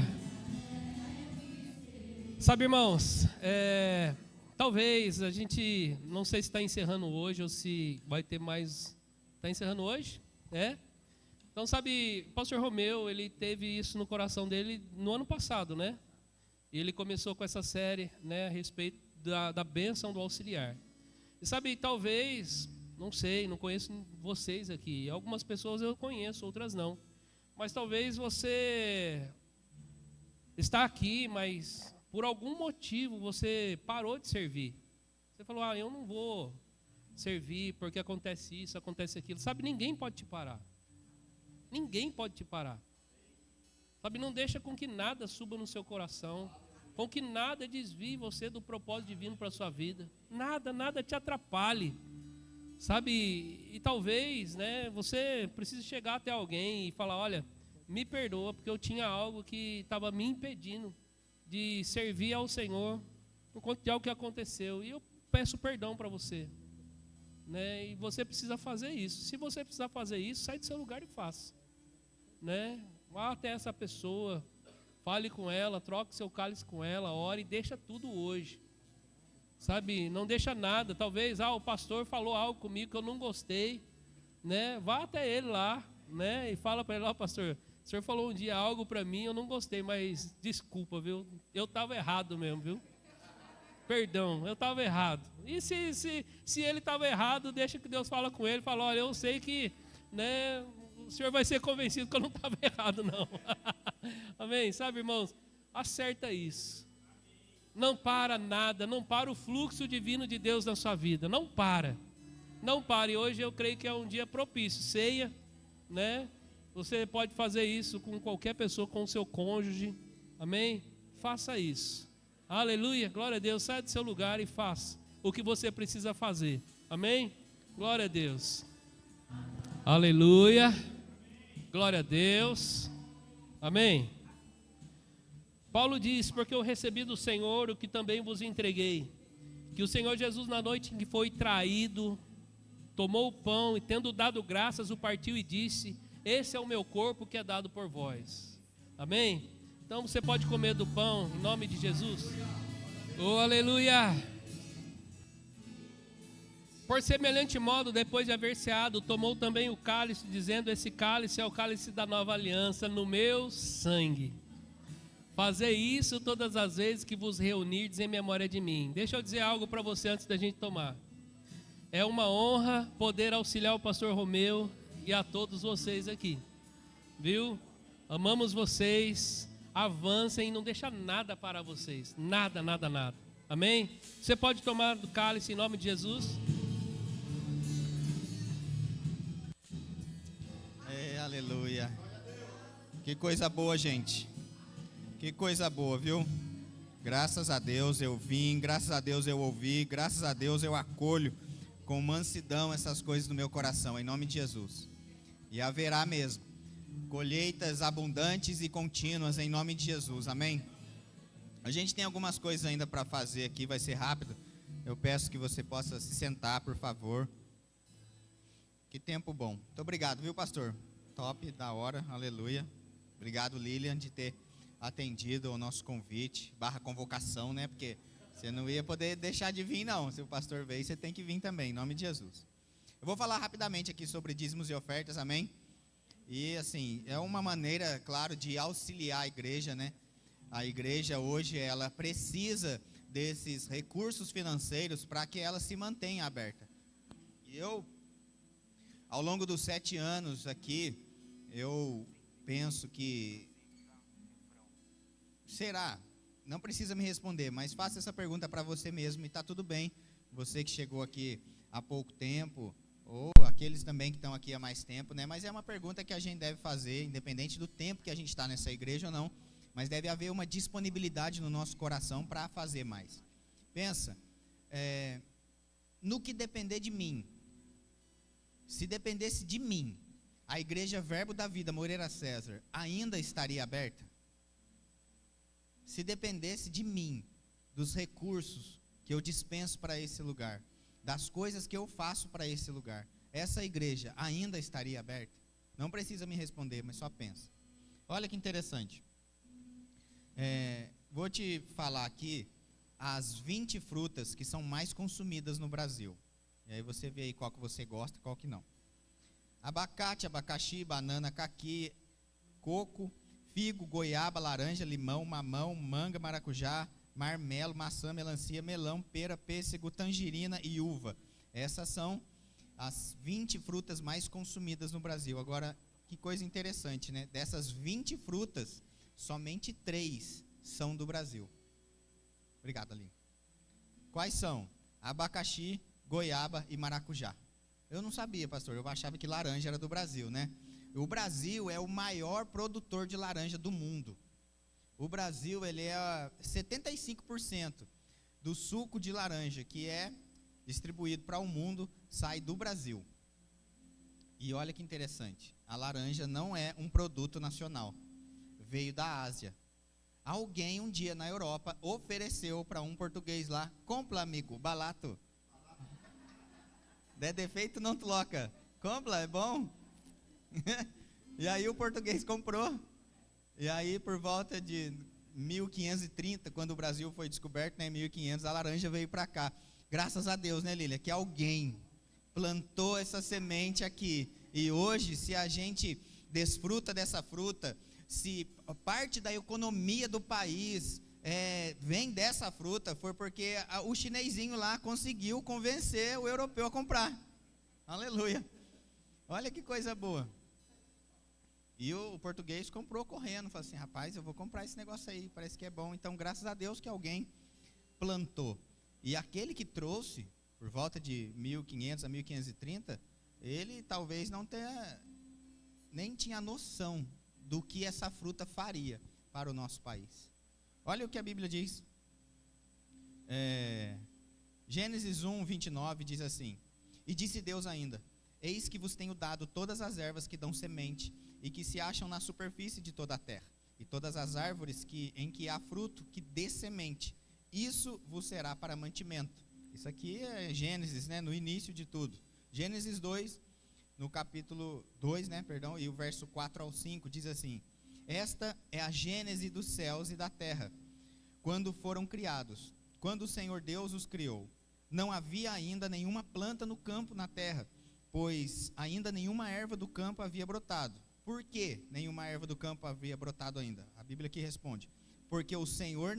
Sabe, irmãos, talvez a gente, não sei se está encerrando hoje ou se vai ter mais. Está encerrando hoje? Então, sabe, o pastor Romeu, ele teve isso no coração dele no ano passado, né? E ele começou com essa série, né, a respeito da bênção do auxiliar. E sabe, talvez, não sei, não conheço vocês aqui. Algumas pessoas eu conheço, outras não. Mas talvez você está aqui, mas por algum motivo você parou de servir. Você falou, eu não vou servir porque acontece isso, acontece aquilo. Sabe, ninguém pode te parar. Ninguém pode te parar. Sabe, não deixa com que nada suba no seu coração, com que nada desvie você do propósito divino para a sua vida. Nada te atrapalhe. Sabe, e talvez, né, você precise chegar até alguém e falar, olha, me perdoa, porque eu tinha algo que estava me impedindo de servir ao Senhor por conta de algo que aconteceu. E eu peço perdão para você. Né? E você precisa fazer isso. Se você precisar fazer isso, sai do seu lugar e faça. Né? Vá até essa pessoa, fale com ela, troque seu cálice com ela, ore e deixa tudo hoje. Sabe, não deixa nada. Talvez, o pastor falou algo comigo que eu não gostei. Né? Vá até ele lá, né? E fala para ele, pastor, o senhor falou um dia algo para mim, eu não gostei, mas desculpa, viu? Eu estava errado mesmo, viu? Perdão, eu estava errado. E se ele estava errado, deixa que Deus fala com ele, fala, olha, eu sei que, né, o senhor vai ser convencido que eu não estava errado, não. Amém? Sabe, irmãos, acerta isso. Não para nada, não para o fluxo divino de Deus na sua vida, não para. Não pare, hoje eu creio que é um dia propício, ceia, né? Você pode fazer isso com qualquer pessoa, com o seu cônjuge, amém? Faça isso, aleluia, glória a Deus, saia do seu lugar e faça o que você precisa fazer, amém? Glória a Deus, aleluia, glória a Deus, amém? Paulo diz, porque eu recebi do Senhor o que também vos entreguei, que o Senhor Jesus na noite em que foi traído, tomou o pão e tendo dado graças, o partiu e disse, esse é o meu corpo que é dado por vós. Amém? Então você pode comer do pão em nome de Jesus. Oh, aleluia! Por semelhante modo, depois de haver ceado, tomou também o cálice, dizendo, esse cálice é o cálice da nova aliança no meu sangue. Fazei isso todas as vezes que vos reunirdes em memória de mim. Deixa eu dizer algo para você antes da gente tomar. É uma honra poder auxiliar o pastor Romeu e a todos vocês aqui, viu? Amamos vocês, avancem, não deixa nada para vocês, nada, nada, nada, amém? Você pode tomar do cálice em nome de Jesus. Aleluia, que coisa boa, gente, que coisa boa, viu? Graças a Deus eu vim, graças a Deus eu ouvi, graças a Deus eu acolho com mansidão essas coisas no meu coração, em nome de Jesus. E haverá mesmo colheitas abundantes e contínuas em nome de Jesus, amém? A gente tem algumas coisas ainda para fazer aqui, vai ser rápido. Eu peço que você possa se sentar, por favor. Que tempo bom. Muito obrigado, viu, pastor? Top, da hora, aleluia. Obrigado, Lilian, de ter atendido ao nosso convite, convocação, né? Porque você não ia poder deixar de vir, não. Se o pastor veio, você tem que vir também, em nome de Jesus. Eu vou falar rapidamente aqui sobre dízimos e ofertas, amém? E, assim, é uma maneira, claro, de auxiliar a igreja, né? A igreja hoje, ela precisa desses recursos financeiros para que ela se mantenha aberta. E eu, ao longo dos 7 anos aqui, eu penso que... Será? Não precisa me responder, mas faça essa pergunta para você mesmo e está tudo bem. Você que chegou aqui há pouco tempo, ou aqueles também que estão aqui há mais tempo, né? Mas é uma pergunta que a gente deve fazer, independente do tempo que a gente está nessa igreja ou não, mas deve haver uma disponibilidade no nosso coração para fazer mais. Pensa, no que depender de mim. Se dependesse de mim, a igreja Verbo da Vida, Moreira César, ainda estaria aberta? Se dependesse de mim, dos recursos que eu dispenso para esse lugar, das coisas que eu faço para esse lugar, essa igreja ainda estaria aberta? Não precisa me responder, mas só pensa. Olha que interessante. Vou te falar aqui as 20 frutas que são mais consumidas no Brasil. E aí você vê aí qual que você gosta e qual que não. Abacate, abacaxi, banana, caqui, coco, figo, goiaba, laranja, limão, mamão, manga, maracujá, marmelo, maçã, melancia, melão, pera, pêssego, tangerina e uva. Essas são as 20 frutas mais consumidas no Brasil. Agora, que coisa interessante, né? Dessas 20 frutas, somente 3 são do Brasil. Obrigado, Aline. Quais são? Abacaxi, goiaba e maracujá. Eu não sabia, pastor, eu achava que laranja era do Brasil, né? O Brasil é o maior produtor de laranja do mundo. O Brasil, ele é 75% do suco de laranja que é distribuído para o mundo, sai do Brasil. E olha que interessante, a laranja não é um produto nacional, veio da Ásia. Alguém um dia na Europa ofereceu para um português lá, compra amigo, barato. Der defeito não troca, compra, é bom. E aí o português comprou, e aí por volta de 1530, quando o Brasil foi descoberto, né, em 1500, a laranja veio para cá. Graças a Deus, né, Lília, que alguém plantou essa semente aqui, e hoje, se a gente desfruta dessa fruta, se parte da economia do país vem dessa fruta, foi porque o chinesinho lá conseguiu convencer o europeu a comprar. Aleluia. Olha que coisa boa. E o português comprou correndo, falou assim, rapaz, eu vou comprar esse negócio aí, parece que é bom. Então, graças a Deus que alguém plantou. E aquele que trouxe, por volta de 1500 a 1530, ele talvez não tenha, nem tinha noção do que essa fruta faria para o nosso país. Olha o que a Bíblia diz. Gênesis 1, 29 diz assim, e disse Deus ainda, eis que vos tenho dado todas as ervas que dão semente, e que se acham na superfície de toda a terra, e todas as árvores em que há fruto que dê semente, isso vos será para mantimento. Isso aqui é Gênesis, né, no início de tudo. Gênesis 2, no capítulo 2, né, perdão, e o verso 4 ao 5, diz assim, esta é a gênese dos céus e da terra, quando foram criados, quando o Senhor Deus os criou. Não havia ainda nenhuma planta no campo na terra, pois ainda nenhuma erva do campo havia brotado. Por que nenhuma erva do campo havia brotado ainda? A Bíblia aqui responde, porque o Senhor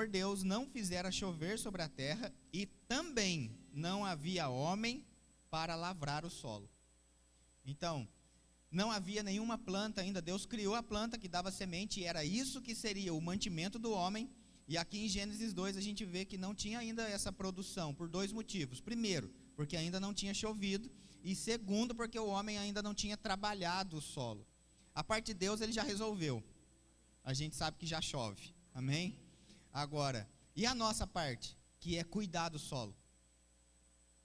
Deus não fizera chover sobre a terra, e também não havia homem para lavrar o solo. Então, não havia nenhuma planta ainda, Deus criou a planta que dava semente, e era isso que seria o mantimento do homem. E aqui em Gênesis 2 a gente vê que não tinha ainda essa produção, por dois motivos. Primeiro, porque ainda não tinha chovido, e segundo, porque o homem ainda não tinha trabalhado o solo. A parte de Deus ele já resolveu, a gente sabe que já chove, amém? Agora, e a nossa parte, que é cuidar do solo?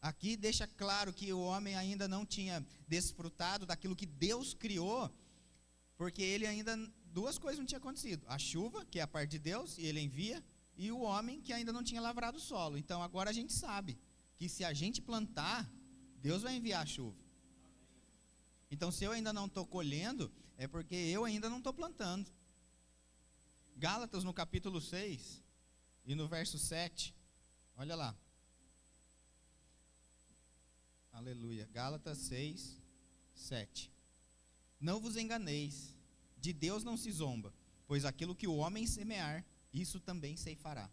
Aqui deixa claro que o homem ainda não tinha desfrutado daquilo que Deus criou, porque ele ainda, duas coisas não tinham acontecido, a chuva, que é a parte de Deus, e ele envia, e o homem que ainda não tinha lavrado o solo. Então agora a gente sabe que se a gente plantar, Deus vai enviar a chuva. Então se eu ainda não estou colhendo, é porque eu ainda não estou plantando. Gálatas no capítulo 6 e no verso 7, olha lá. Aleluia. Gálatas 6, 7. Não vos enganeis, de Deus não se zomba, pois aquilo que o homem semear, isso também ceifará.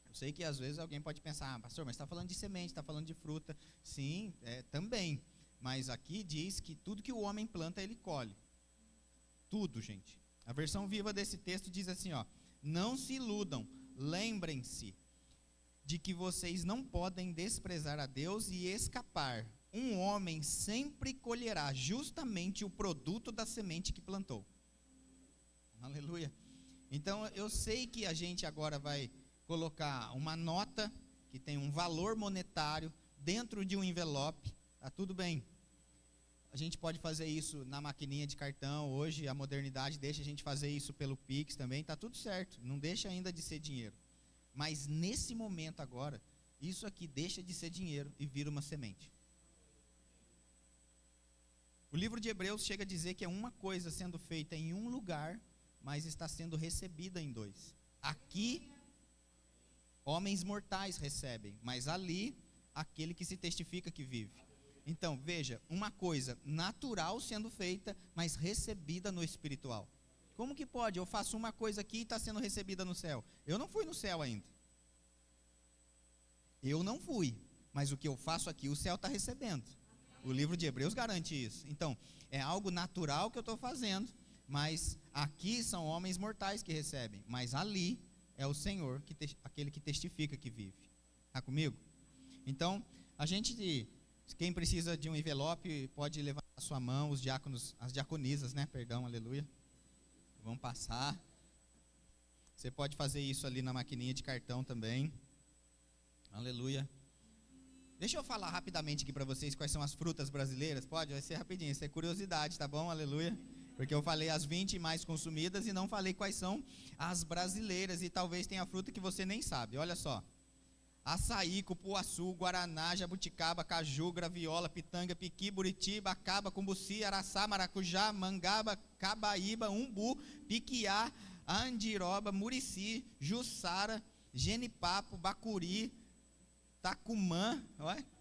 Eu sei que às vezes alguém pode pensar, pastor, mas está falando de semente, está falando de fruta. Sim, também. Mas aqui diz que tudo que o homem planta, ele colhe. Tudo, gente. A versão viva desse texto diz assim, ó, não se iludam, lembrem-se de que vocês não podem desprezar a Deus e escapar. Um homem sempre colherá justamente o produto da semente que plantou. Aleluia. Então eu sei que a gente agora vai colocar uma nota que tem um valor monetário dentro de um envelope, tá tudo bem. A gente pode fazer isso na maquininha de cartão, hoje a modernidade deixa a gente fazer isso pelo Pix também, tá tudo certo, não deixa ainda de ser dinheiro. Mas nesse momento agora, isso aqui deixa de ser dinheiro e vira uma semente. O livro de Hebreus chega a dizer que é uma coisa sendo feita em um lugar, mas está sendo recebida em dois. Aqui, homens mortais recebem, mas ali, aquele que se testifica que vive. Então, veja, uma coisa natural sendo feita, mas recebida no espiritual. Como que pode? Eu faço uma coisa aqui e está sendo recebida no céu. Eu não fui no céu ainda. Eu não fui, mas o que eu faço aqui, o céu está recebendo. O livro de Hebreus garante isso. Então, é algo natural que eu estou fazendo, mas aqui são homens mortais que recebem, mas ali é o Senhor, aquele que testifica que vive. Está comigo? Então, a gente, quem precisa de um envelope, pode levar a sua mão, os diáconos, as diaconisas, né? Perdão, aleluia. Vão passar. Você pode fazer isso ali na maquininha de cartão também. Aleluia. Deixa eu falar rapidamente aqui para vocês quais são as frutas brasileiras. Pode? Vai ser rapidinho, isso é curiosidade, tá bom? Aleluia. Porque eu falei as 20 mais consumidas e não falei quais são as brasileiras. E talvez tenha fruta que você nem sabe. Olha só. Açaí, cupuaçu, guaraná, jabuticaba, caju, graviola, pitanga, piqui, buriti, bacaba, cumbuci, araçá, maracujá, mangaba, cabaíba, umbu, piquiá, andiroba, murici, jussara, genipapo, bacuri, tacumã,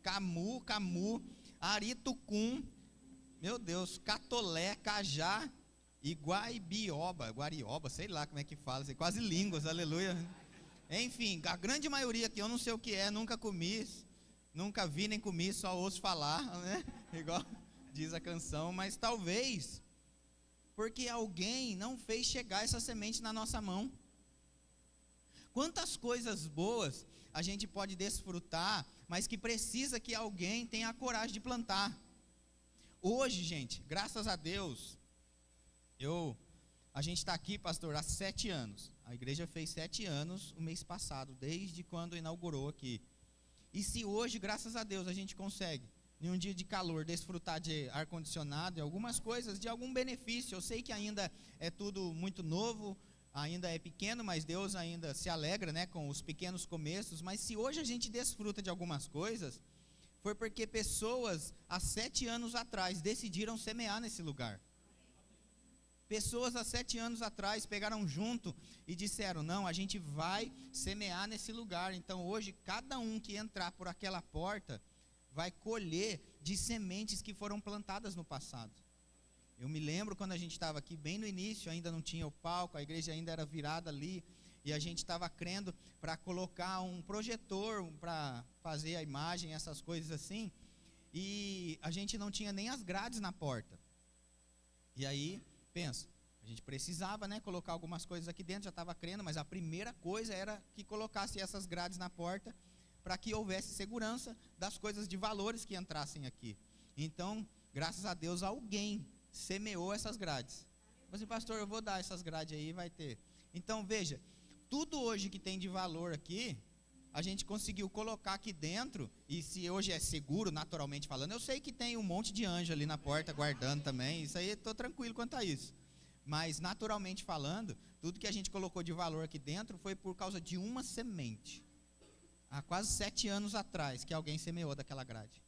camu, aritucum, meu Deus, catolé, cajá e guarioba, sei lá como é que fala, quase línguas, aleluia. Enfim, a grande maioria que eu não sei o que é, nunca comi, nunca vi nem comi, só ouço falar, né? Igual diz a canção, mas talvez porque alguém não fez chegar essa semente na nossa mão. Quantas coisas boas a gente pode desfrutar, mas que precisa que alguém tenha a coragem de plantar. Hoje, gente, graças a Deus, a gente está aqui, pastor, há 7 anos. A igreja fez 7 anos o mês passado, desde quando inaugurou aqui. E se hoje, graças a Deus, a gente consegue, em um dia de calor, desfrutar de ar-condicionado e algumas coisas, de algum benefício. Eu sei que ainda é tudo muito novo, ainda é pequeno, mas Deus ainda se alegra, né, com os pequenos começos. Mas se hoje a gente desfruta de algumas coisas, foi porque pessoas há 7 anos atrás decidiram semear nesse lugar. Pessoas há 7 anos atrás pegaram junto e disseram, não, a gente vai semear nesse lugar. Então hoje cada um que entrar por aquela porta vai colher de sementes que foram plantadas no passado. Eu me lembro quando a gente estava aqui bem no início, ainda não tinha o palco, a igreja ainda era virada ali, e a gente estava crendo para colocar um projetor para fazer a imagem, essas coisas assim, e a gente não tinha nem as grades na porta. E aí, pensa, a gente precisava, né, colocar algumas coisas aqui dentro, já estava crendo, mas a primeira coisa era que colocasse essas grades na porta, para que houvesse segurança das coisas de valores que entrassem aqui. Então, graças a Deus, alguém semeou essas grades. Mas assim, pastor, eu vou dar essas grades aí, vai ter. Então, veja, tudo hoje que tem de valor aqui, a gente conseguiu colocar aqui dentro, e se hoje é seguro, naturalmente falando, eu sei que tem um monte de anjo ali na porta guardando também, isso aí estou tranquilo quanto a isso. Mas, naturalmente falando, tudo que a gente colocou de valor aqui dentro foi por causa de uma semente. Há quase 7 anos atrás que alguém semeou daquela grade.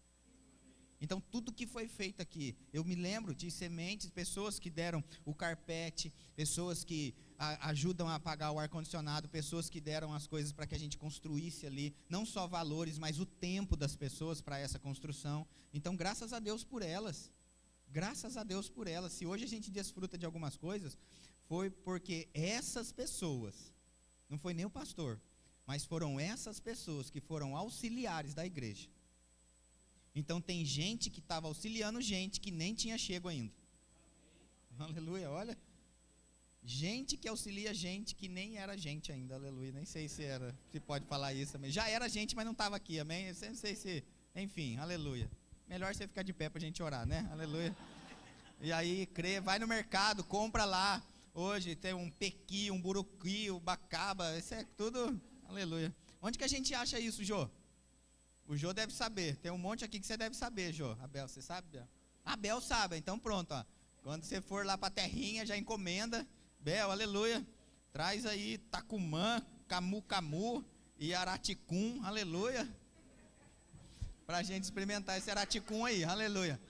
Então tudo que foi feito aqui, eu me lembro de sementes, pessoas que deram o carpete, pessoas que ajudam a pagar o ar-condicionado, pessoas que deram as coisas para que a gente construísse ali, não só valores, mas o tempo das pessoas para essa construção. Então graças a Deus por elas, graças a Deus por elas. Se hoje a gente desfruta de algumas coisas, foi porque essas pessoas, não foi nem o pastor, mas foram essas pessoas que foram auxiliares da igreja. Então tem gente que estava auxiliando gente que nem tinha chego ainda. Aleluia, olha. Gente que auxilia gente que nem era gente ainda, aleluia. Nem sei se pode falar isso também. Já era gente, mas não estava aqui, amém? Eu não sei se, enfim, aleluia. Melhor você ficar de pé para a gente orar, né? Aleluia. E aí, crê, vai no mercado, compra lá. Hoje tem um pequi, um buruqui, um bacaba, isso é tudo, aleluia. Onde que a gente acha isso, Jô? O Jô deve saber, tem um monte aqui que você deve saber, Jô. Abel, você sabe, Bel? Abel sabe, então pronto, ó. Quando você for lá para a terrinha, já encomenda. Bel, aleluia. Traz aí tacumã, camu e araticum, aleluia. Para a gente experimentar esse araticum aí, aleluia.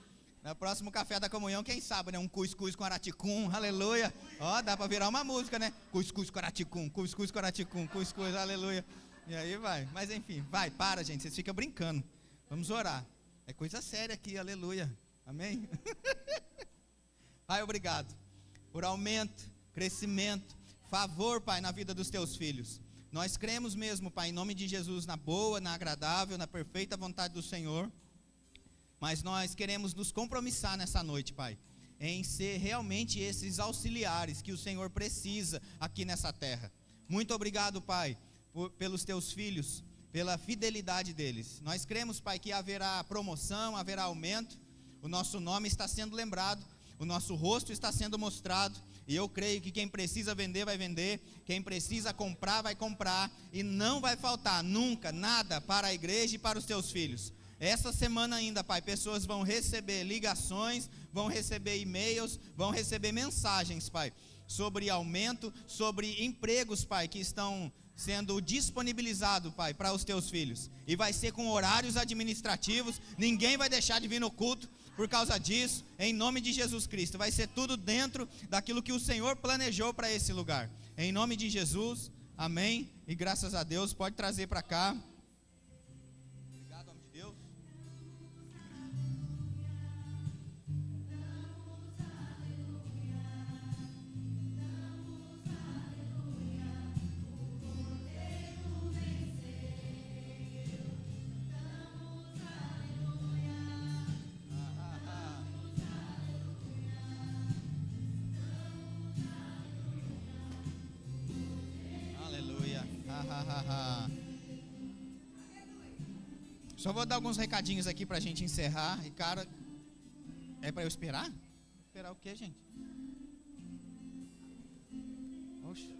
No próximo café da comunhão, quem sabe, né? Um cuscuz com araticum, aleluia. Ó, dá para virar uma música, né? Cuscuz com araticum, cuscuz, aleluia. E aí vai, mas enfim, vai, para gente, vocês ficam brincando, vamos orar, é coisa séria aqui, aleluia, amém? Pai, obrigado, por aumento, crescimento, favor, Pai, na vida dos teus filhos, nós cremos mesmo, Pai, em nome de Jesus, na boa, na agradável, na perfeita vontade do Senhor, mas nós queremos nos compromissar nessa noite, Pai, em ser realmente esses auxiliares que o Senhor precisa aqui nessa terra. Muito obrigado, Pai, pelos teus filhos, pela fidelidade deles. Nós cremos, Pai, que haverá promoção, haverá aumento, o nosso nome está sendo lembrado, o nosso rosto está sendo mostrado, e eu creio que quem precisa vender vai vender, quem precisa comprar vai comprar, e não vai faltar nunca nada para a igreja e para os teus filhos. Essa semana ainda, Pai, pessoas vão receber ligações, vão receber e-mails, vão receber mensagens, Pai, sobre aumento, sobre empregos, Pai, que estão sendo disponibilizados, Pai, para os teus filhos. E vai ser com horários administrativos, ninguém vai deixar de vir no culto por causa disso, em nome de Jesus Cristo. Vai ser tudo dentro daquilo que o Senhor planejou para esse lugar. Em nome de Jesus, amém. E graças a Deus, pode trazer para cá. Obrigado, homem de Deus. Só vou dar alguns recadinhos aqui pra gente encerrar. E cara, é pra eu esperar? Esperar o quê, gente? Oxe.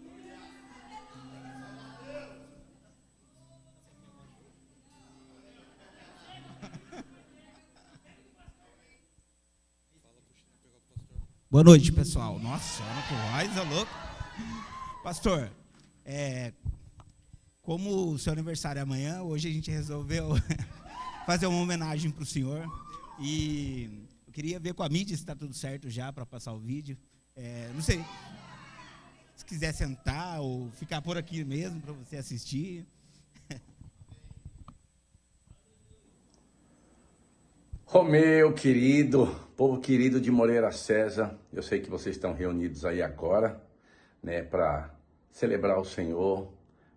Boa noite, pessoal. Nossa senhora, que voz, é louco. Pastor, como o seu aniversário é amanhã, hoje a gente resolveu fazer uma homenagem para o senhor. E eu queria ver com a mídia se está tudo certo já para passar o vídeo. Não sei, se quiser sentar ou ficar por aqui mesmo para você assistir. Romeu, querido, povo querido de Moreira César, eu sei que vocês estão reunidos aí agora, né, para celebrar o Senhor,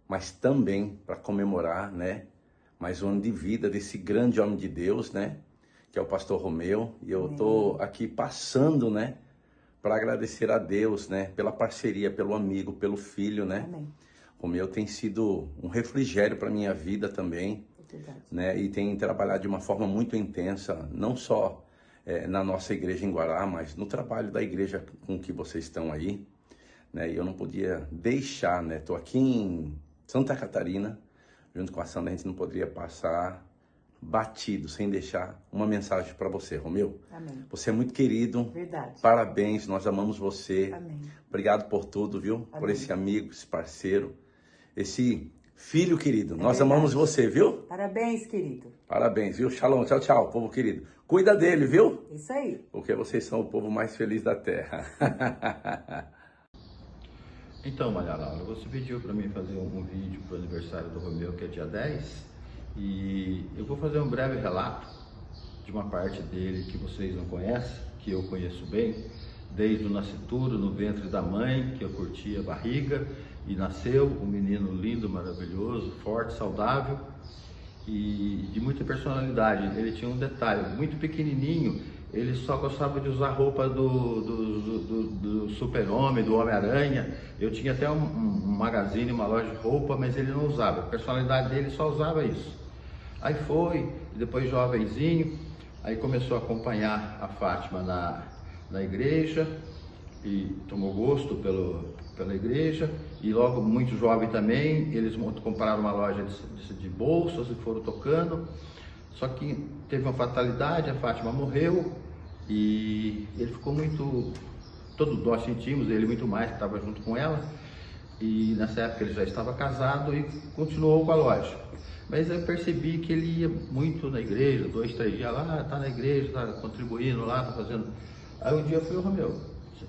mas também para comemorar, né, mais um ano de vida desse grande homem de Deus, né, que é o pastor Romeu. E eu estou aqui passando, né, para agradecer a Deus, né, pela parceria, pelo amigo, pelo filho, né. Amém. Romeu tem sido um refrigério para minha vida também, né, e tem trabalhado de uma forma muito intensa, não só na nossa igreja em Guará, mas no trabalho da igreja com que vocês estão aí, né, e eu não podia deixar, né, estou aqui em Santa Catarina, junto com a Sandra, a gente não poderia passar batido, sem deixar uma mensagem para você, Romeu. Amém. Você é muito querido. Verdade. Parabéns, nós amamos você. Amém. Obrigado por tudo, viu? Amém. Por esse amigo, esse parceiro, esse filho querido. Nós verdade. Amamos você, viu? Parabéns, querido. Parabéns, viu? Shalom, tchau, tchau, povo querido. Cuida dele, viu? Isso aí. Porque vocês são o povo mais feliz da terra. Então, Maria Laura, você pediu para mim fazer um vídeo para o aniversário do Romeu, que é dia 10, e eu vou fazer um breve relato de uma parte dele que vocês não conhecem, que eu conheço bem, desde o nascituro, no ventre da mãe, que eu curti a barriga, e nasceu um menino lindo, maravilhoso, forte, saudável e de muita personalidade. Ele tinha um detalhe, muito pequenininho, ele só gostava de usar roupa do Super-Homem, do Homem-Aranha. Eu tinha até um magazine, uma loja de roupa, mas ele não usava. A personalidade dele só usava isso. Aí foi, depois jovenzinho, aí começou a acompanhar a Fátima na igreja e tomou gosto pela igreja. E logo, muito jovem também, eles compraram uma loja de bolsas e foram tocando. Só que teve uma fatalidade, a Fátima morreu e ele ficou muito... Todos nós sentimos, ele muito mais, que estava junto com ela. E nessa época ele já estava casado e continuou com a loja. Mas eu percebi que ele ia muito na igreja, 2, 3 dias lá, tá na igreja, tá contribuindo lá, tá fazendo... Aí um dia eu falei, Romeu,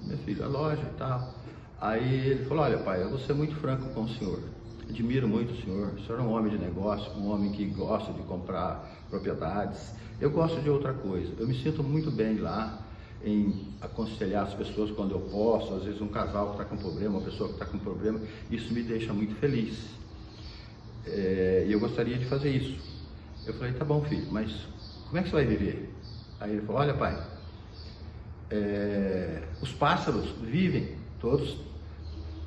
meu filho, a loja e tal. Aí ele falou, olha pai, eu vou ser muito franco com o senhor. Admiro muito o senhor é um homem de negócio, um homem que gosta de comprar propriedades. Eu gosto de outra coisa, eu me sinto muito bem lá em aconselhar as pessoas quando eu posso, às vezes um casal que está com problema, uma pessoa que está com problema, isso me deixa muito feliz. E eu gostaria de fazer isso. Eu falei, tá bom filho, mas como é que você vai viver? Aí ele falou, olha pai, os pássaros vivem, todos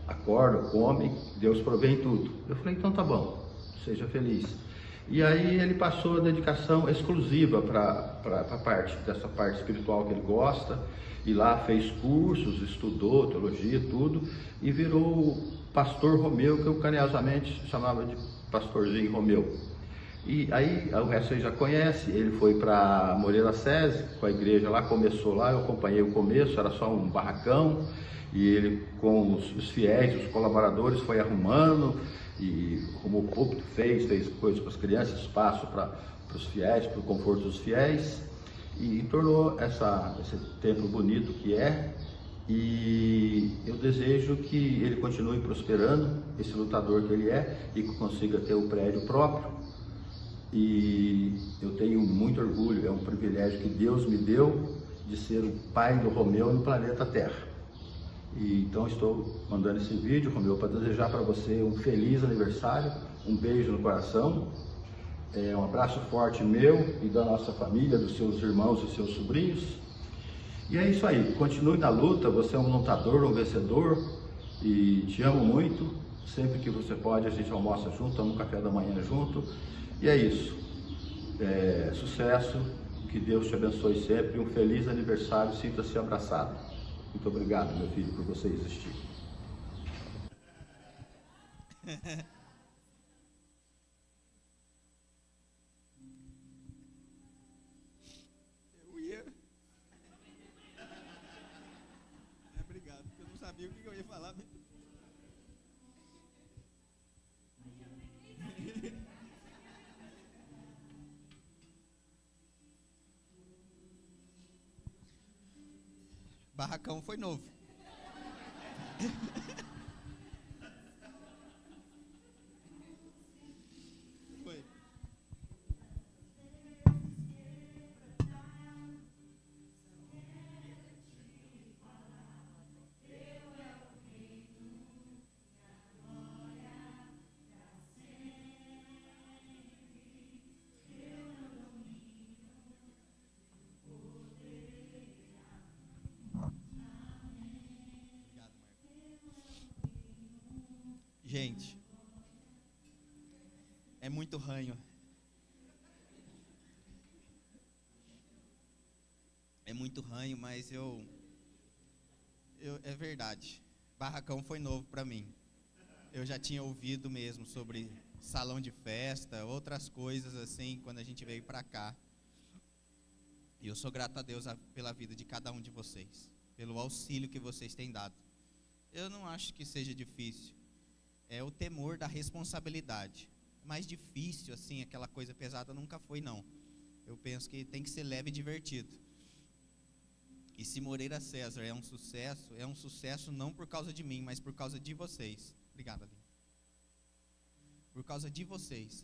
acordam, comem, Deus provém tudo. Eu falei, então tá bom, seja feliz. E aí ele passou a dedicação exclusiva para dessa parte espiritual que ele gosta, e lá fez cursos, estudou teologia, tudo, e virou o pastor Romeu, que eu carinhosamente chamava de pastorzinho Romeu. E aí, o resto você já conhece, ele foi para Moreira César, com a igreja lá, começou lá, eu acompanhei o começo, era só um barracão, e ele com os fiéis, os colaboradores, foi arrumando, e arrumou púlpito, fez coisas para as crianças, espaço para os fiéis, para o conforto dos fiéis, e tornou esse templo bonito que é. E eu desejo que ele continue prosperando, esse lutador que ele é, e que consiga ter o prédio próprio. E eu tenho muito orgulho, é um privilégio que Deus me deu de ser o pai do Romeu no planeta Terra. E então estou mandando esse vídeo, Romeu, para desejar para você um feliz aniversário, um beijo no coração, um abraço forte meu e da nossa família, dos seus irmãos e seus sobrinhos. E é isso aí, continue na luta, você é um lutador, um vencedor, e te amo muito. Sempre que você pode, a gente almoça junto, toma um café da manhã junto. E é isso, sucesso, que Deus te abençoe sempre, um feliz aniversário, sinta-se abraçado. Muito obrigado, meu filho, por você existir. Obrigado, porque eu não sabia o que eu ia falar. Barracão foi novo. Foi. Gente, é muito ranho. É muito ranho, mas é verdade. Barracão foi novo para mim. Eu já tinha ouvido mesmo sobre salão de festa, outras coisas assim, quando a gente veio para cá. E eu sou grato a Deus pela vida de cada um de vocês, pelo auxílio que vocês têm dado. Eu não acho que seja difícil. É o temor da responsabilidade. Mais difícil, assim, aquela coisa pesada nunca foi, não. Eu penso que tem que ser leve e divertido. E se Moreira César é um sucesso não por causa de mim, mas por causa de vocês. Obrigado, Aline. Por causa de vocês.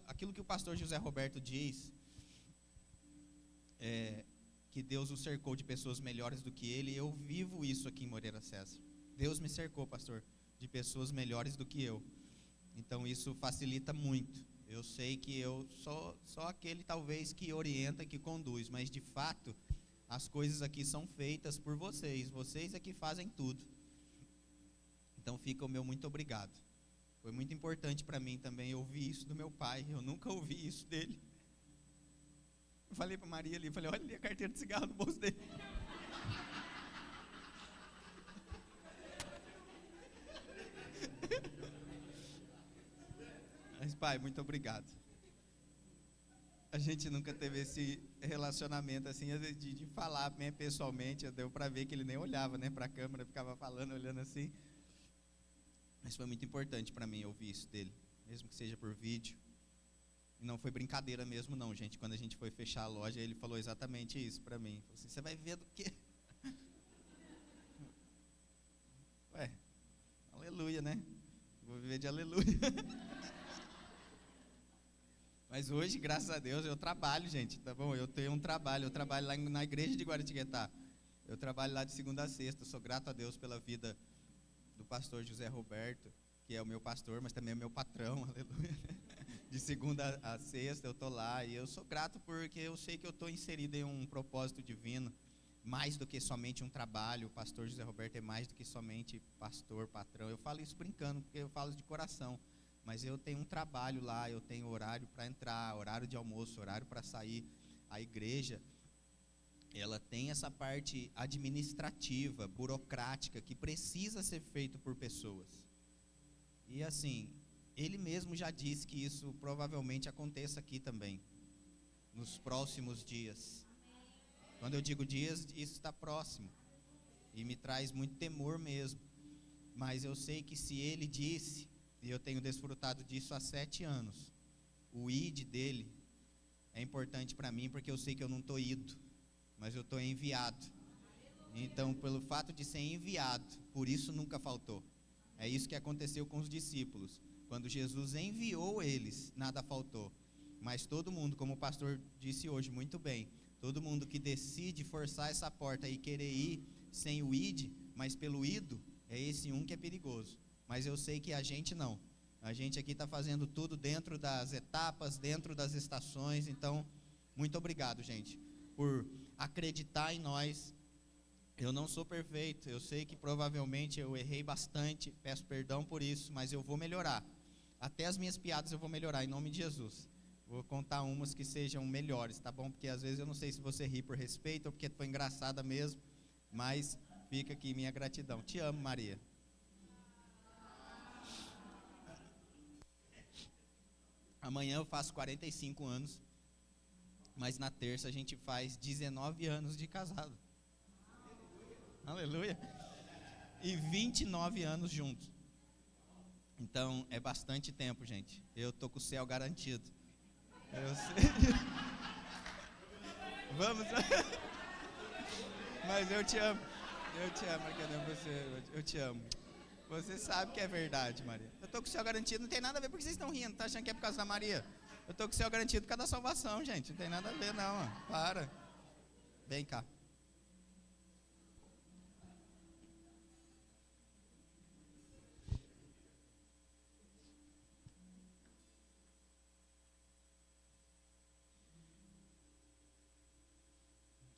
Aquilo que o pastor José Roberto diz, que Deus o cercou de pessoas melhores do que ele, eu vivo isso aqui em Moreira César. Deus me cercou, pastor, de pessoas melhores do que eu. Então isso facilita muito. Eu sei que eu sou aquele talvez que orienta, que conduz, mas de fato as coisas aqui são feitas por vocês. Vocês é que fazem tudo. Então fica o meu muito obrigado. Foi muito importante para mim também ouvir isso do meu pai. Eu nunca ouvi isso dele. Eu falei para Maria ali, olha ali a carteira de cigarro no bolso dele. Mas, pai, muito obrigado. A gente nunca teve esse relacionamento assim, de falar pessoalmente. Deu para ver que ele nem olhava, né, para a câmera, ficava falando, olhando assim. Mas foi muito importante para mim ouvir isso dele, mesmo que seja por vídeo. E não foi brincadeira mesmo, não, gente. Quando a gente foi fechar a loja, ele falou exatamente isso para mim. Falou assim, você vai ver do quê? Ué, aleluia, né? Vou viver de aleluia. Mas hoje, graças a Deus, eu trabalho, gente, tá bom? Eu tenho um trabalho, eu trabalho lá na igreja de Guaratinguetá. Eu trabalho lá de segunda a sexta, sou grato a Deus pela vida do pastor José Roberto, que é o meu pastor, mas também é o meu patrão, aleluia. De segunda a sexta eu estou lá, e eu sou grato porque eu sei que eu estou inserido em um propósito divino, mais do que somente um trabalho. O pastor José Roberto é mais do que somente pastor, patrão. Eu falo isso brincando, porque eu falo de coração. Mas eu tenho um trabalho lá, eu tenho horário para entrar, horário de almoço, horário para sair. A igreja, ela tem essa parte administrativa, burocrática, que precisa ser feito por pessoas. E assim, ele mesmo já disse que isso provavelmente aconteça aqui também, nos próximos dias. Quando eu digo dias, isso está próximo, e me traz muito temor mesmo, mas eu sei que se ele disse, e eu tenho desfrutado disso há 7 anos, o id dele é importante para mim, porque eu sei que eu não estou ido, mas eu estou enviado. Então, pelo fato de ser enviado, por isso nunca faltou. É isso que aconteceu com os discípulos. Quando Jesus enviou eles, nada faltou. Mas todo mundo, como o pastor disse hoje muito bem, todo mundo que decide forçar essa porta e querer ir sem o id, mas pelo ido, é esse um que é perigoso. Mas eu sei que a gente não. A gente aqui está fazendo tudo dentro das etapas, dentro das estações. Então, muito obrigado, gente, por acreditar em nós. Eu não sou perfeito, eu sei que provavelmente eu errei bastante, peço perdão por isso, mas eu vou melhorar. Até as minhas piadas eu vou melhorar, em nome de Jesus. Vou contar umas que sejam melhores, tá bom? Porque às vezes eu não sei se você ri por respeito ou porque foi engraçada mesmo, mas fica aqui minha gratidão. Te amo, Maria. Amanhã eu faço 45 anos, mas na terça a gente faz 19 anos de casado. Aleluia. E 29 anos juntos. Então, é bastante tempo, gente. Eu tô com o céu garantido. Eu sei. Vamos. Mas eu te amo. Eu te amo, eu te amo. Você sabe que é verdade, Maria. Eu tô com o céu garantido, não tem nada a ver porque vocês estão rindo, tá achando que é por causa da Maria? Eu tô com o céu garantido por causa da salvação, gente. Não tem nada a ver, não, ó. Para. Vem cá.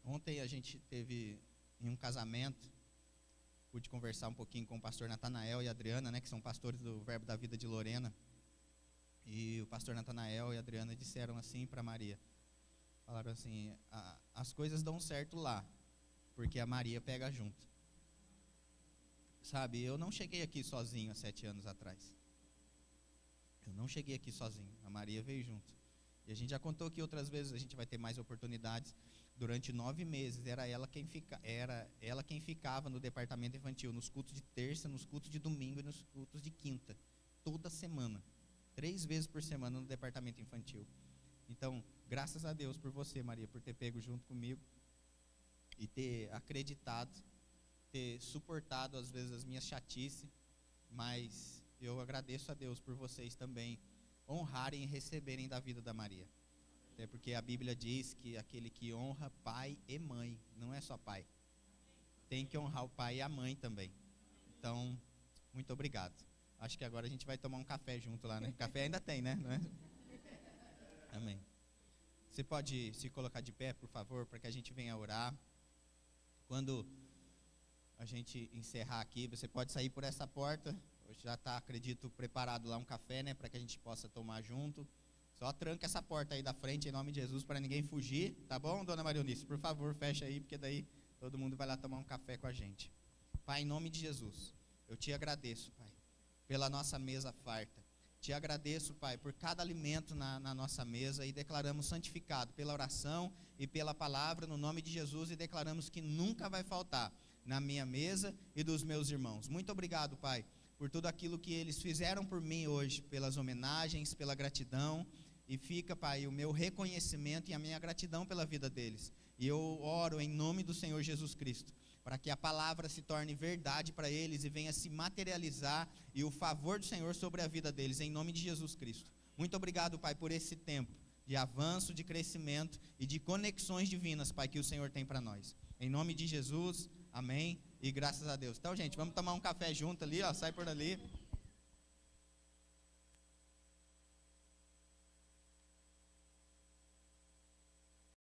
Ontem a gente teve em um casamento, pude conversar um pouquinho com o pastor Natanael e a Adriana, né, que são pastores do Verbo da Vida de Lorena. E o pastor Natanael e a Adriana disseram assim para Maria, falaram assim, as coisas dão certo lá, porque a Maria pega junto. Sabe, eu não cheguei aqui sozinho há 7 anos atrás. Eu não cheguei aqui sozinho, a Maria veio junto. E a gente já contou que outras vezes a gente vai ter mais oportunidades. Durante 9 meses era ela quem ficava no departamento infantil, nos cultos de terça, nos cultos de domingo e nos cultos de quinta, toda semana, 3 vezes por semana no departamento infantil. Então, graças a Deus por você, Maria, por ter pego junto comigo e ter acreditado, ter suportado às vezes as minhas chatices, mas eu agradeço a Deus por vocês também honrarem e receberem da vida da Maria. Até porque a Bíblia diz que aquele que honra pai e mãe, não é só pai, tem que honrar o pai e a mãe também. Então, muito obrigado. Acho que agora a gente vai tomar um café junto lá, né? Café ainda tem, né? Não é? Amém. Você pode se colocar de pé, por favor, para que a gente venha orar. Quando a gente encerrar aqui, você pode sair por essa porta. Hoje já está, acredito, preparado lá um café, né? Para que a gente possa tomar junto. Só tranca essa porta aí da frente, em nome de Jesus, para ninguém fugir, tá bom, dona Marionice? Por favor, fecha aí, porque daí todo mundo vai lá tomar um café com a gente. Pai, em nome de Jesus, eu te agradeço, Pai, pela nossa mesa farta. Te agradeço, Pai, por cada alimento na nossa mesa e declaramos santificado pela oração e pela palavra, no nome de Jesus, e declaramos que nunca vai faltar na minha mesa e dos meus irmãos. Muito obrigado, Pai, por tudo aquilo que eles fizeram por mim hoje, pelas homenagens, pela gratidão. E fica, Pai, o meu reconhecimento e a minha gratidão pela vida deles. E eu oro em nome do Senhor Jesus Cristo, para que a palavra se torne verdade para eles e venha se materializar e o favor do Senhor sobre a vida deles, em nome de Jesus Cristo. Muito obrigado, Pai, por esse tempo de avanço, de crescimento e de conexões divinas, Pai, que o Senhor tem para nós. Em nome de Jesus, amém e graças a Deus. Então, gente, vamos tomar um café junto ali, ó, sai por ali.